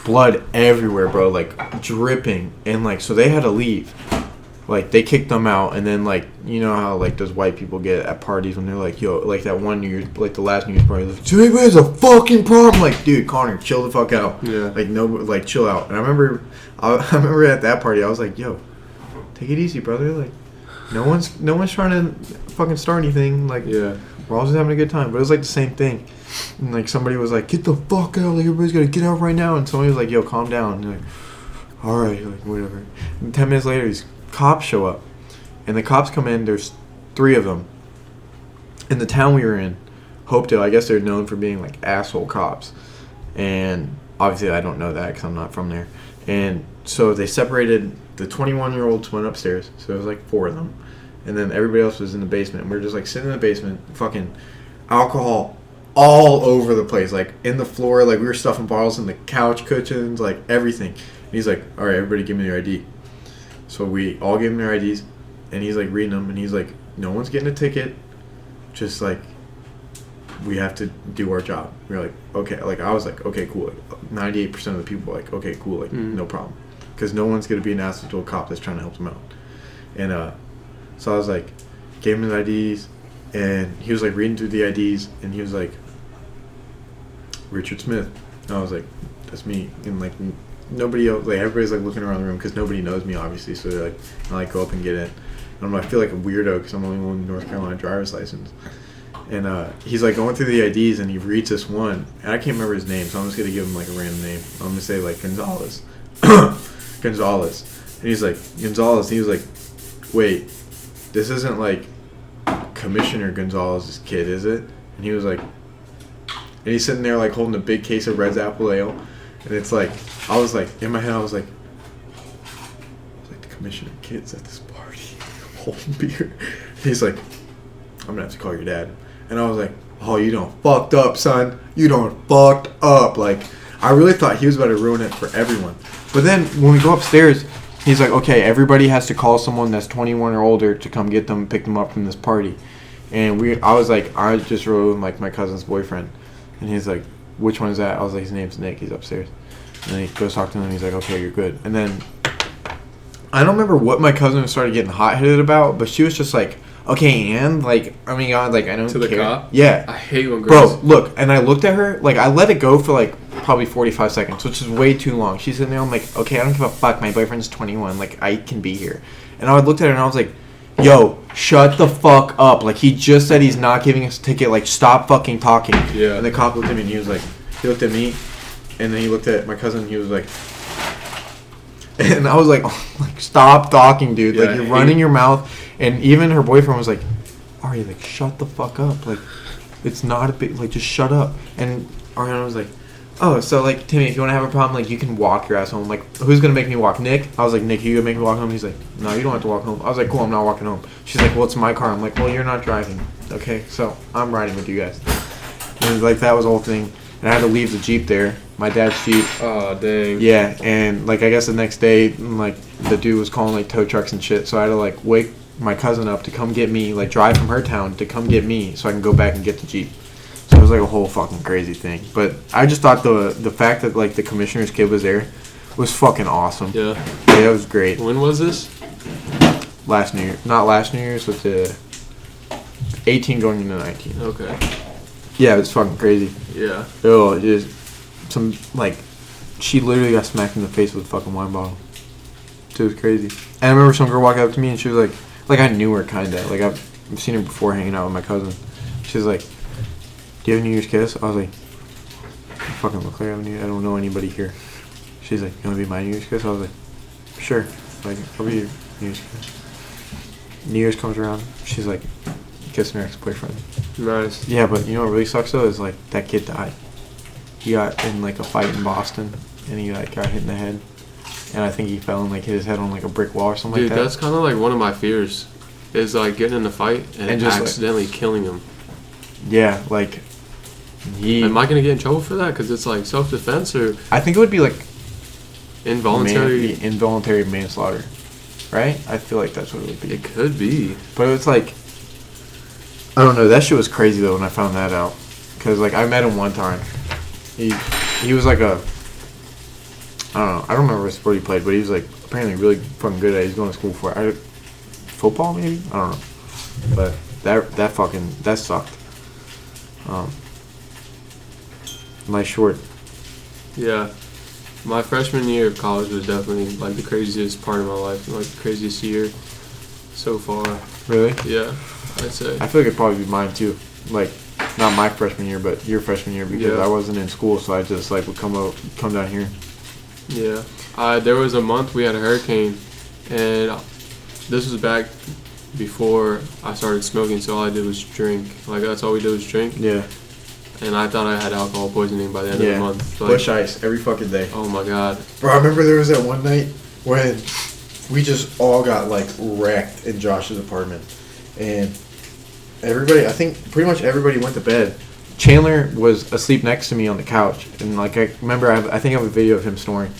Blood everywhere, bro, like dripping. And like, so they had to leave. Like they kicked them out, and then like, you know how like those white people get at parties when they're like, yo, like that one New Year's, like the last New Year's party, like, so anybody has a fucking problem, like, dude, Connor, chill the fuck out. Yeah. Like no, like chill out. And I remember at that party, I was like, yo, take it easy, brother. Like, no one's trying to fucking start anything. Like, Yeah. we're all just having a good time. But it was like the same thing. And like somebody was like, get the fuck out, like everybody's gotta get out right now. And somebody was like, yo, calm down. And like, all right, like whatever. And 10 minutes later, these cops show up, and the cops come in. There's 3 of them. In the town we were in, Hopedale, I guess they're known for being like asshole cops. And obviously I don't know that because I'm not from there. And so they separated. The 21-year-olds went upstairs, so it was like 4 of them, and then everybody else was in the basement. And we were just like sitting in the basement, fucking alcohol all over the place, like in the floor, like we were stuffing bottles in the couch cushions, like everything. And he's like, all right, everybody give me your ID. So we all gave him their IDs, and he's like reading them, and he's like, no one's getting a ticket, just like we have to do our job. We were like, okay, like I was like, okay, cool. Like 98% of the people were like, okay, cool, like no problem, because no one's gonna be an asshole to a cop that's trying to help them out. And so I was like, gave him his IDs, and he was like reading through the IDs, and he was like, Richard Smith. And I was like, that's me. And like nobody else, like everybody's like looking around the room because nobody knows me obviously. So they're like, I like go up and get in. And I feel like a weirdo because I'm the only one with North Carolina driver's license. And he's like going through the IDs, and he reads this one, and I can't remember his name, so I'm just gonna give him like a random name. I'm gonna say like Gonzalez. Gonzalez. And he's like, Gonzalez. And he was like, wait, this isn't like Commissioner Gonzalez's kid, is it? And he was like, and he's sitting there like holding a big case of Red's Apple Ale, and it's like, I was like, in my head I was like the Commissioner kid's at this party holding beer. He's like, I'm gonna have to call your dad. And I was like, oh, you done fucked up, son. You done fucked up. Like, I really thought he was about to ruin it for everyone. But then when we go upstairs, he's like, okay, everybody has to call someone that's 21 or older to come get them, pick them up from this party. And I was like, I just rode with like my cousin's boyfriend. And he's like, which one is that? I was like, his name's Nick. He's upstairs. And then he goes talk to him. And he's like, okay, you're good. And then I don't remember what my cousin started getting hot-headed about, but she was just like, okay, and like, I mean, God, like, I don't care. To the cop? Yeah. I hate when girls... Bro, look, and I looked at her, like, I let it go for like probably 45 seconds, which is way too long. She's sitting there, I'm like, okay, I don't give a fuck. My boyfriend's 21. Like, I can be here. And I looked at her and I was like, yo, shut the fuck up. Like, he just said he's not giving us a ticket. Like, stop fucking talking. Yeah. And the cop looked at me and he was like, he looked at me, and then he looked at my cousin and he was like, and I was like, oh, like, stop talking, dude. Yeah, like, you're running your mouth. And even her boyfriend was like, Ari, like, shut the fuck up. Like, it's not a big, like, just shut up. And Ariana was like, oh, so, like, Timmy, if you want to have a problem, like, you can walk your ass home. Like, who's going to make me walk? Nick? I was like, Nick, you going to make me walk home? He's like, no, you don't have to walk home. I was like, cool, I'm not walking home. She's like, well, it's my car. I'm like, well, you're not driving. Okay, so I'm riding with you guys. And, like, that was the whole thing. And I had to leave the Jeep there, my dad's Jeep. Oh, dang. Yeah, and, like, I guess the next day, like, the dude was calling, like, tow trucks and shit. So I had to, like, wake my cousin up to come get me, like, drive from her town to come get me so I can go back and get the Jeep. So it was, like, a whole fucking crazy thing. But I just thought the fact that, like, the commissioner's kid was there was fucking awesome. Yeah. Yeah, it was great. When was this? Last New Year. Not last New Year's, but the 18 going into 19. Okay. Yeah, it was fucking crazy. Yeah. Oh, it is some, like, she literally got smacked in the face with a fucking wine bottle. It was crazy. And I remember some girl walked up to me and she was like I knew her kind of. Like, I've seen her before hanging out with my cousin. She was like, do you have a New Year's kiss? I was like, I fucking look like I don't know anybody here. She's like, you want to be my New Year's kiss? I was like, sure. Like, I'll be your New Year's kiss. New Year's comes around. She's like kissing her ex-boyfriend. Nice. Yeah, but you know what really sucks though is like that kid died. He got in like a fight in Boston, and he like got hit in the head, and I think he fell and like hit his head on like a brick wall or something Dude, like that. that's kind of like one of my fears, is like getting in a fight and just, like- accidentally killing him. Yeah, like he. Am I gonna get in trouble for that? Because it's like self-defense or I think it would be like involuntary. involuntary manslaughter, right? I feel like that's what it would be. It could be. But it's like, I don't know. That shit was crazy though when I found that out, because like I met him one time. He was like a, I don't know. I don't remember what sport he played, but he was like apparently really fucking good at it. He's going to school for it. Football maybe? I don't know. But that sucked. Nice short. Yeah. My freshman year of college was definitely like the craziest part of my life, like the craziest year so far. Really? Yeah, I'd say. I feel like it'd probably be mine too. Like, not my freshman year, but your freshman year, because Yeah. I wasn't in school, so I just like would come down here. Yeah. There was a month we had a hurricane, and this was back before I started smoking, so all I did was drink. Like, that's all we did was drink. Yeah. And I thought I had alcohol poisoning by the end of the month. Like, Bush ice every fucking day. oh my god. Bro, I remember there was that one night when we just all got like wrecked in Josh's apartment, and everybody, I think pretty much everybody went to bed. Chandler was asleep next to me on the couch, and like I remember, I think I have a video of him snoring,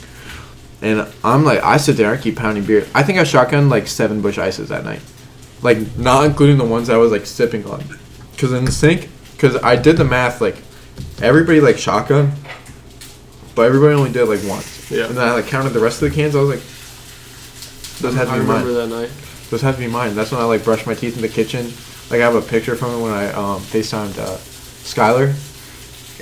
and I'm like, I sit there, I keep pounding beer. I think I shotgunned like 7 Bush ices that night, like not including the ones I was like sipping on, because in the sink, because I did the math, like everybody like shotgun, but everybody only did it like once. Yeah. And then I like counted the rest of the cans. I was like, those had to I be mine. remember that night. Those have to be mine. That's when I like brushed my teeth in the kitchen. Like I have a picture from it when I FaceTimed Skylar,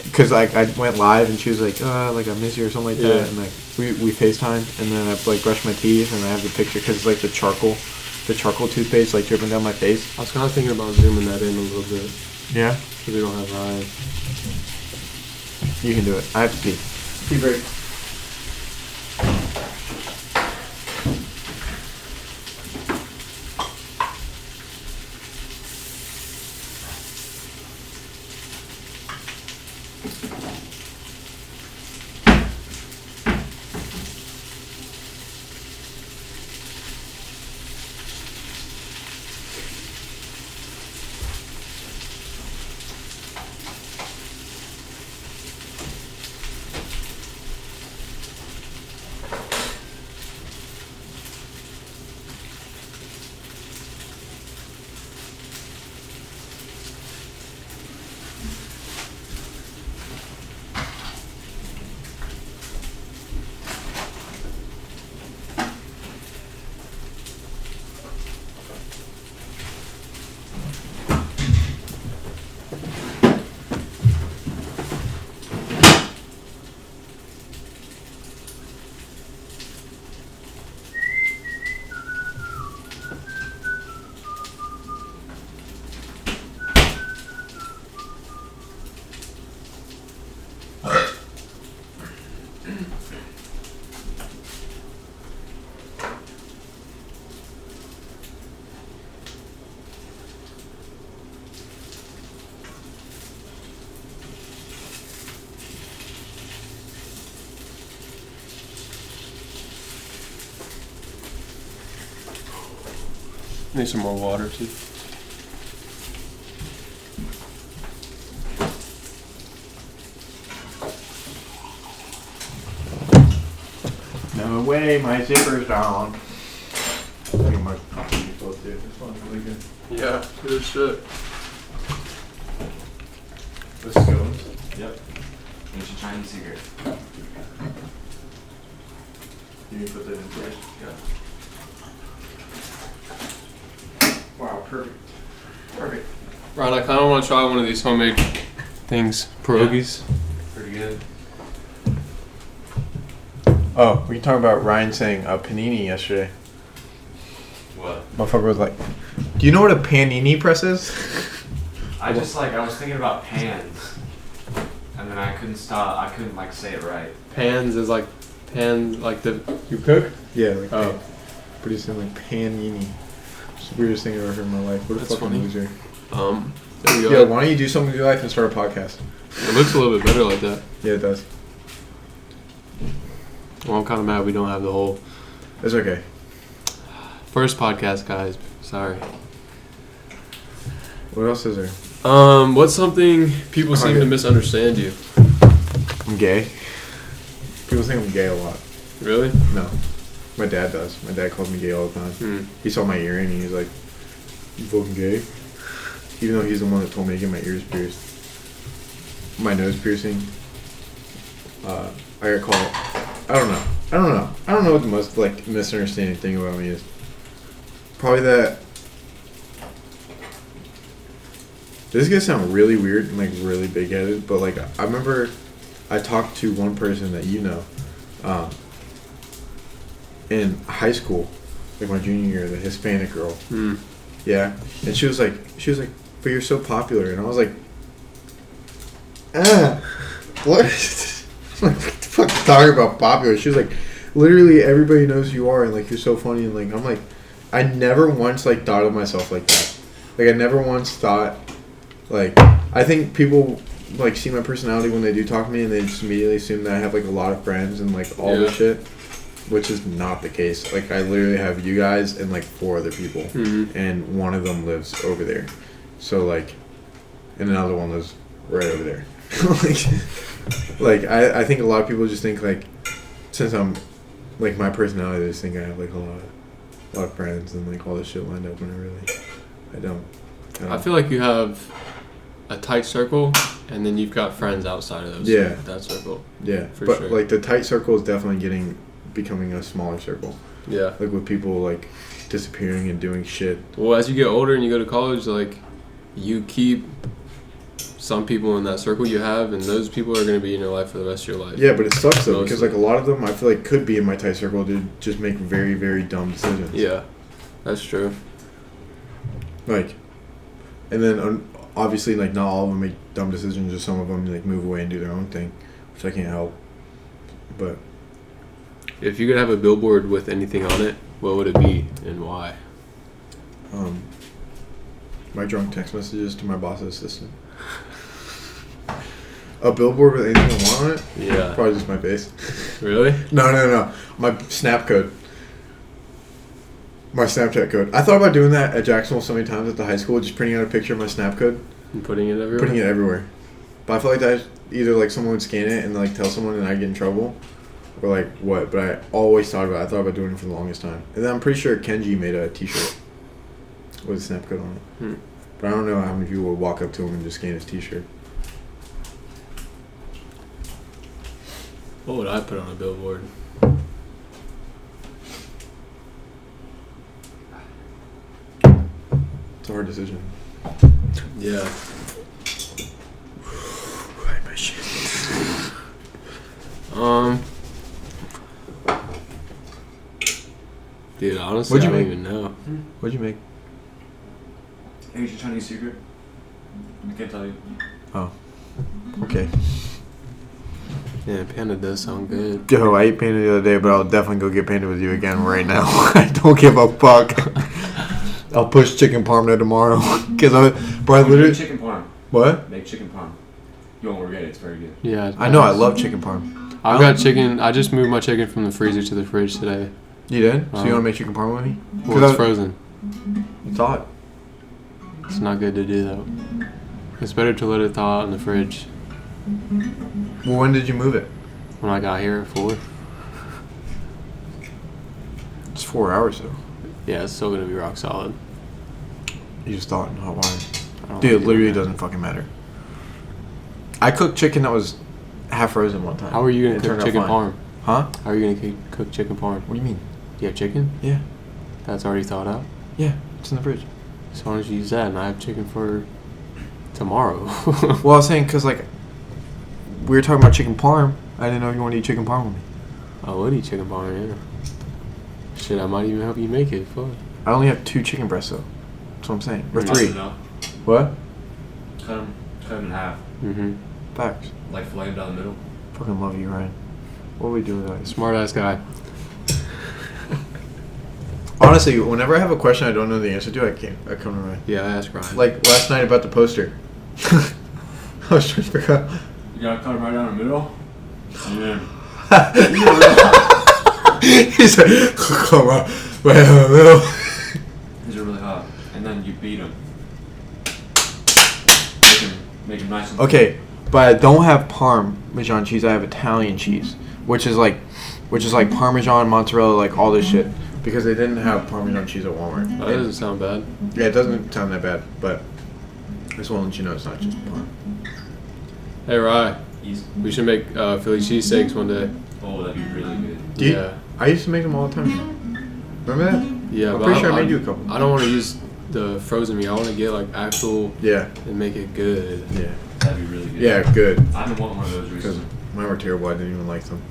because like I went live and she was like I miss you or something like that, Yeah. and like we FaceTimed, and then I like brushed my teeth and I have the picture because it's like the charcoal toothpaste like dripping down my face. I was kind of thinking about zooming that in a little bit, Yeah, because we don't have Ryan. you can do it. I have to pee. Pee break. Need some more water too. No way, my zipper's down. I think my coffee is supposed to. This one's really good. Yeah, good shit. The scones. Yep. It's a Chinese cigarette. You can put that in first. Yeah. Wow, perfect. Perfect. Ryan, I kind of want to try one of these homemade things, pierogies. Pretty good. Oh, we talking about Ryan saying panini yesterday. What? Motherfucker was like, "Do you know what a panini press is?" I was thinking about pans, and then I couldn't stop. I couldn't say it right. Pans is like pan, like the you cook. Yeah, like Oh. pretty soon like panini. It's the weirdest thing I've ever heard in my life. What a That's fucking funny. loser. There we go. Yeah, why don't you do something with your life and start a podcast? It looks a little bit better like that. Yeah, it does. Well, I'm kind of mad we don't have the whole It's okay. first podcast, guys. Sorry. What else is there? What's something people seem Okay. to misunderstand you? I'm gay. People think I'm gay a lot. Really? No. My dad does. My dad calls me gay all the time. He saw my earring and he's like, "You fucking gay?" Even though he's the one that told me to get my ears pierced. My nose piercing. I got called. I don't know what the most like misunderstanding thing about me is. Probably that. This is gonna sound really weird and like really big headed, but like I remember I talked to one person that you know, in high school, like my junior year, the Hispanic girl. Yeah, and she was like, "But you're so popular," and I was like, what? I'm like, what the fuck you talking about popular? She was like, literally everybody knows who you are, and like you're so funny, and like I'm like, I never once like thought of myself like that. Like I never once thought, like I think people like see my personality when they do talk to me, and they just immediately assume that I have like a lot of friends and like all this shit. Which is not the case. Like, I literally have you guys and, like, 4 other people. And one of them lives over there. So, like, and another one lives right over there. I think a lot of people just think, like, since I'm, like, my personality, they just think I have, like, a lot of friends and, like, all this shit lined up. And I don't. I feel like you have a tight circle, and then you've got friends outside of those. Yeah. That circle. Yeah. For but, sure. like, the tight circle is definitely becoming a smaller circle. Yeah. Like with people like disappearing and doing shit. Well, as you get older and you go to college, like you keep some people in that circle you have, and those people are going to be in your life for the rest of your life. Yeah, but it sucks though, because Mostly. like a lot of them I feel like could be in my tight circle to just make very, very dumb decisions. Yeah, that's true. Like, and then obviously like not all of them make dumb decisions, or some of them like move away and do their own thing, which I can't help. But If you could have a billboard with anything on it, what would it be and why? my drunk text messages to my boss's assistant. A billboard with anything I want on it? Yeah. Probably just my face. Really? No. My Snap code. My Snapchat code. I thought about doing that at Jacksonville so many times at the high school, just printing out a picture of my Snap code. And putting it everywhere? Putting it everywhere. But I feel like that either like someone would scan it and like tell someone and I'd get in trouble. Or like what? But I always thought about it. I thought about doing it for the longest time. And then I'm pretty sure Kenji made a t-shirt with a Snap code on it. But I don't know how many people would walk up to him and just scan his t-shirt. What would I put on a billboard? It's a hard decision. Yeah. Right, my shit. Dude, honestly, What'd you I don't make? even know. What'd you make? Asian Chinese secret? I can't tell you. Oh. Okay. Yeah, panda does sound good. Yo, I ate panda the other day, but I'll definitely go get panda with you again right now. I don't give a fuck. I'll push chicken parm there tomorrow. Cause I literally. Make chicken parm. What? Make chicken parm. You won't regret it. It's very good. Yeah. I know. I love chicken parm. I've got chicken. I just moved my chicken from the freezer to the fridge today. You did? So you want to make chicken parm with me? Well, it's frozen. It's hot. It's not good to do though. It's better to let it thaw out in the fridge. Well, when did you move it? When I got here at 4. It's 4 hours though. Yeah, it's still gonna be rock solid. You just thought in hot water. I don't Dude, it like literally it. doesn't fucking matter. I cooked chicken that was half frozen one time. How are you gonna It cook turned out chicken fine. parm? Huh? How are you gonna cook chicken parm? What do you mean? Do you have chicken? Yeah. That's already thawed out. Yeah, it's in the fridge. So why don't you use that? And I have chicken for tomorrow. Well, I was saying because like we were talking about chicken parm. I didn't know you wanted to eat chicken parm with me. I would eat chicken parm, yeah. Shit, I might even help you make it. Fuck. I only have 2 chicken breasts though. That's what I'm saying. Or Cut 3. them, What? cut them in half. Mm-hmm. Facts. Like fillet them down the middle. Fucking love you, Ryan. What would we do without you? Smart ass guy. Honestly, Honestly, whenever I have a question I don't know the answer to, I come to Ryan. Yeah, I asked Ryan. Like last night about the poster. I was trying to figure out. You gotta cut it right down the middle. And then He said, "Come on, right in the middle." these are really hot. And then you beat them. Make them nice and Okay, but I don't have Parmesan cheese. I have Italian cheese, which is like Parmesan, mozzarella, like all this shit. Because they didn't have Parmesan cheese at Walmart. That doesn't sound bad. Yeah, it doesn't sound that bad, but I just want to let you know it's not just Parm. Hey, Rye. easy. We should make Philly cheesesteaks one day. Oh, that'd be really good. Yeah. I used to make them all the time. Remember that? Yeah, I'm but pretty sure I made you a couple. I don't want to use the frozen meat. I want to get like actual Yeah. and make it good. Yeah. That'd be really good. Yeah, good. I've been wanting one of those Because recently. mine were terrible. I didn't even like them.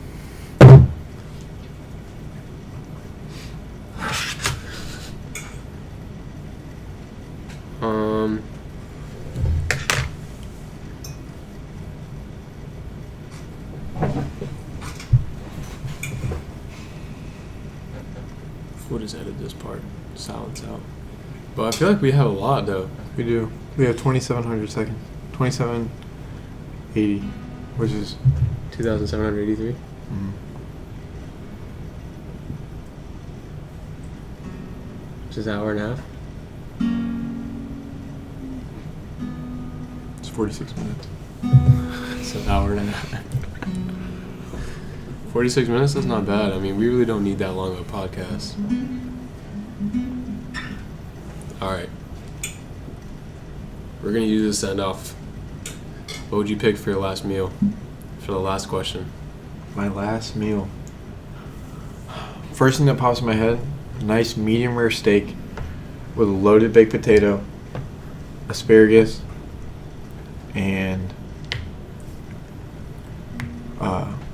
We'll just edit this part. Silence out. But I feel like we have a lot though. We do. We have 2,700 seconds. 2,780, which is 2,783. Which is an hour and a half. it's 46 minutes. It's an hour and a half. 46 minutes? That's not bad. I mean, we really don't need that long of a podcast. Alright. We're going to use this send off. What would you pick for your last meal? For the last question. My last meal. First thing that pops in my head, nice medium rare steak with a loaded baked potato, asparagus, and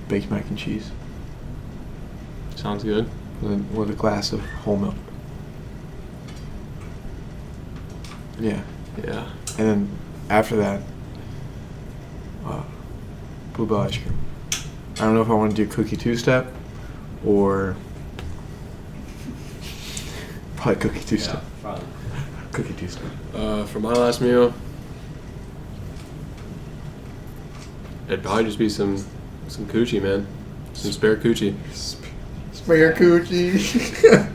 baked mac and cheese Sounds good. with a glass of whole milk. Yeah. Yeah. And then after that, bluebell ice cream. I don't know if I want to do cookie two-step or probably cookie two-step. Yeah, probably. Cookie two-step. For my last meal, it'd probably just be some coochie, man. Some spare coochie. Spare coochie.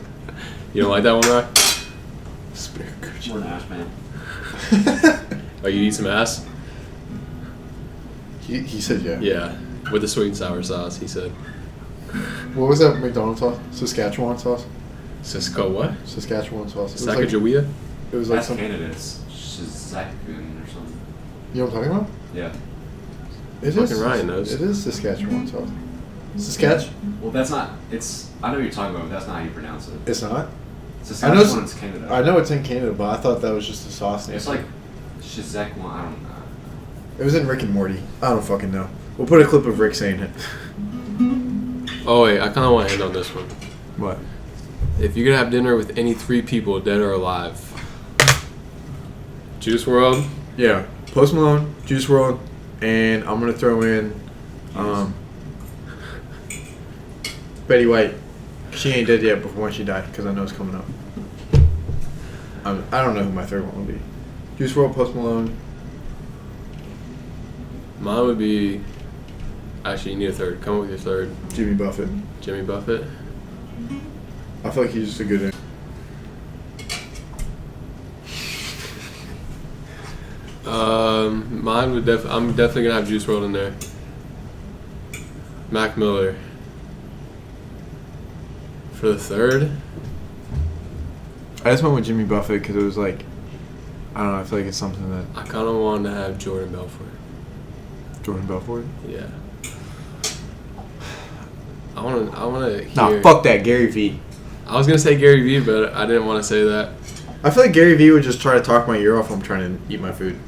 You don't like that one, Rye? Spare coochie. More than Ash, man. Oh, you eat some ass? He said yeah. Yeah. With the sweet and sour sauce, he said. What was that McDonald's sauce? Saskatchewan sauce? Cisco what? Saskatchewan sauce. It was like, Sacagawea? it was like That's some. candidates. Shizakun or something. You know what I'm talking about? Yeah. It Fucking Ryan knows. It is Saskatchewan sauce. Saskatch? Well, that's not. It's. I know what you're talking about, but that's not how you pronounce it. It's not. Saskatchewan's Canada. I know it's in Canada, but I thought that was just a sauce name. It's like Shizakwan. I don't know. It was in Rick and Morty. I don't fucking know. We'll put a clip of Rick saying it. Oh, wait. I kind of want to end on this one. What? If you could have dinner with any 3 people, dead or alive, Juice WRLD, Yeah. Post Malone, Juice WRLD, and I'm gonna throw in Betty White. She ain't dead yet before when she died, because I know it's coming up. I don't know who my third one will be. Juice WRLD, Post Malone. mine would be. Actually, you need a third. Come up with your third. Jimmy Buffett. Jimmy Buffett. I feel like he's just a good. Mine would I'm definitely gonna have Juice WRLD in there. Mac Miller. For the third, I just went with Jimmy Buffett because it was like, I don't know. I feel like it's something that I kind of wanted to have Jordan Belfort. Jordan Belfort. Yeah. I want to hear. Nah, fuck that, Gary Vee. I was gonna say Gary Vee, but I didn't want to say that. I feel like Gary Vee would just try to talk my ear off when I'm trying to eat my food.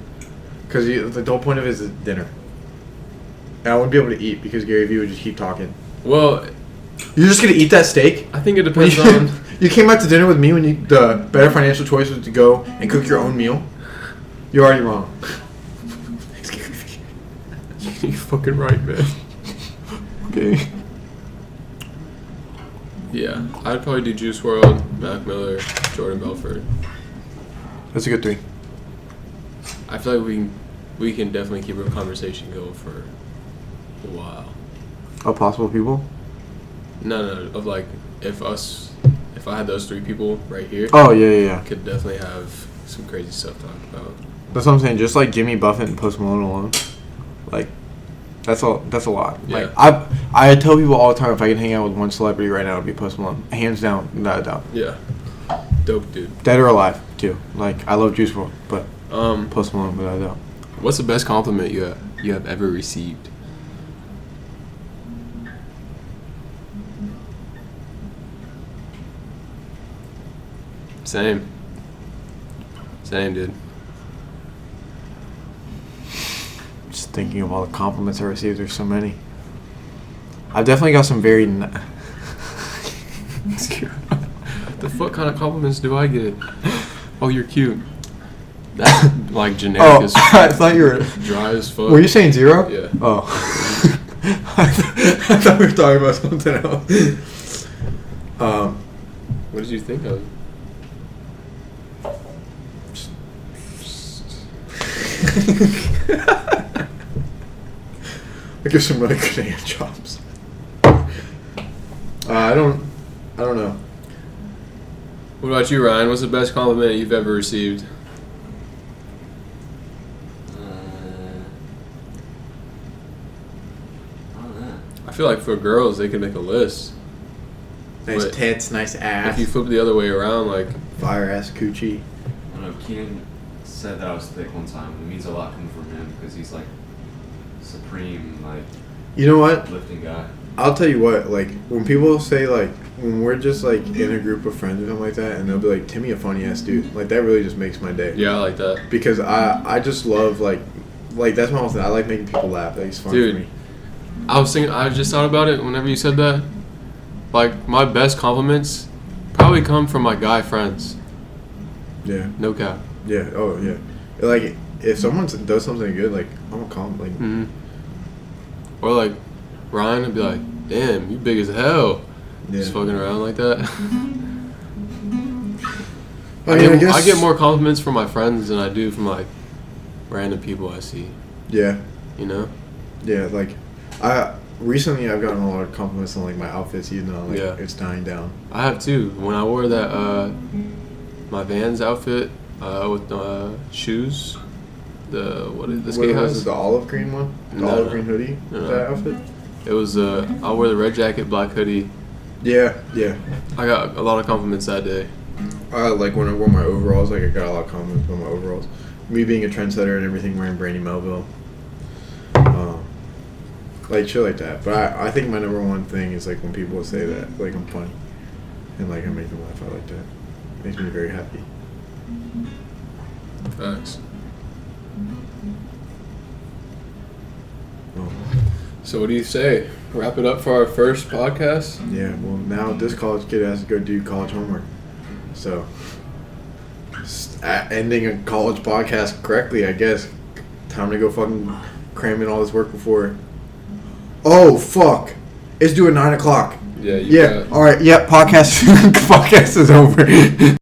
Because the whole point of it is dinner. And I wouldn't be able to eat because Gary Vee would just keep talking. Well, You're just going to eat that steak? I think it depends on. You came out to dinner with me when the better financial choice was to go and cook your own meal? You're already wrong. Thanks, Gary Vee. You're fucking right, man. Okay. Yeah, I'd probably do Juice WRLD, Mac Miller, Jordan Belfort. That's a good 3. I feel like we can definitely keep our conversation going for a while. Oh, possible people? No, of like if I had those 3 people right here. Oh, yeah. Could definitely have some crazy stuff to talk about. That's what I'm saying. Just like Jimmy Buffett and Post Malone alone, like that's a lot. Yeah. Like I tell people all the time, if I could hang out with one celebrity right now, it'd be Post Malone, hands down, without a doubt. Yeah, dope dude. Dead or alive too. Like I love Juice WRLD, but Post Malone without a doubt. What's the best compliment you have ever received? Same, dude. Just thinking of all the compliments I received. There's so many. I've definitely got some very. The fuck kind of compliments do I get? Oh, you're cute. That like generic as fuck. I thought you were Dry as fuck. Were you saying 0? Yeah. Oh. I thought we were talking about something else. What did you think of? I give some really good hand jobs. I don't know. What about you, Ryan? What's the best compliment you've ever received? I don't know. I feel like for girls, they can make a list. Nice But tits, nice ass. If you flip the other way around, like, Fire ass coochie. I don't know. Keenan said that I was thick one time. It means a lot coming from him because he's like supreme, like You know what? lifting guy. I'll tell you what, like, when people say, like, when we're just, like, in a group of friends or something like that, and they'll be like, Timmy, a funny-ass dude. Like, that really just makes my day. yeah, I like that. Because I just love, like, that's my whole thing. I like making people laugh. Like, it's fun Dude. for me. I just thought about it whenever you said that. Like, my best compliments probably come from my guy friends. Yeah. No cap. Yeah. Oh, yeah. Like, if someone does something good, like, I'm gonna call them, like, Mm-hmm. Or, like, Ryan would be like, damn, you big as hell. yeah. Just fucking around like that. I I get more compliments from my friends than I do from, like, random people I see. Yeah. You know? Yeah, like, recently I've gotten a lot of compliments on, like, my outfits, even though, like, Yeah. it's dying down. I have too. When I wore that, my Vans outfit with shoes, the skate What was highs. it, the olive green one? The No, olive no. green hoodie? No. That outfit? It was, I wore the red jacket, black hoodie. Yeah, yeah. I got a lot of compliments that day. Like, when I wore my overalls, like, I got a lot of compliments on my overalls. Me being a trendsetter and everything, wearing Brandy Melville. Like, shit like that. But I think my number one thing is, like, when people say that, like, I'm funny. And, like, I make them laugh. I like that. Makes me very happy. Facts. Well, So what do you say? Wrap it up for our first podcast? yeah, well, now this college kid has to go do college homework. So, ending a college podcast correctly, I guess. Time to go fucking cram in all this work before. Oh, fuck. It's due at 9 o'clock. Yeah. Yeah, alright, yeah, podcast is over.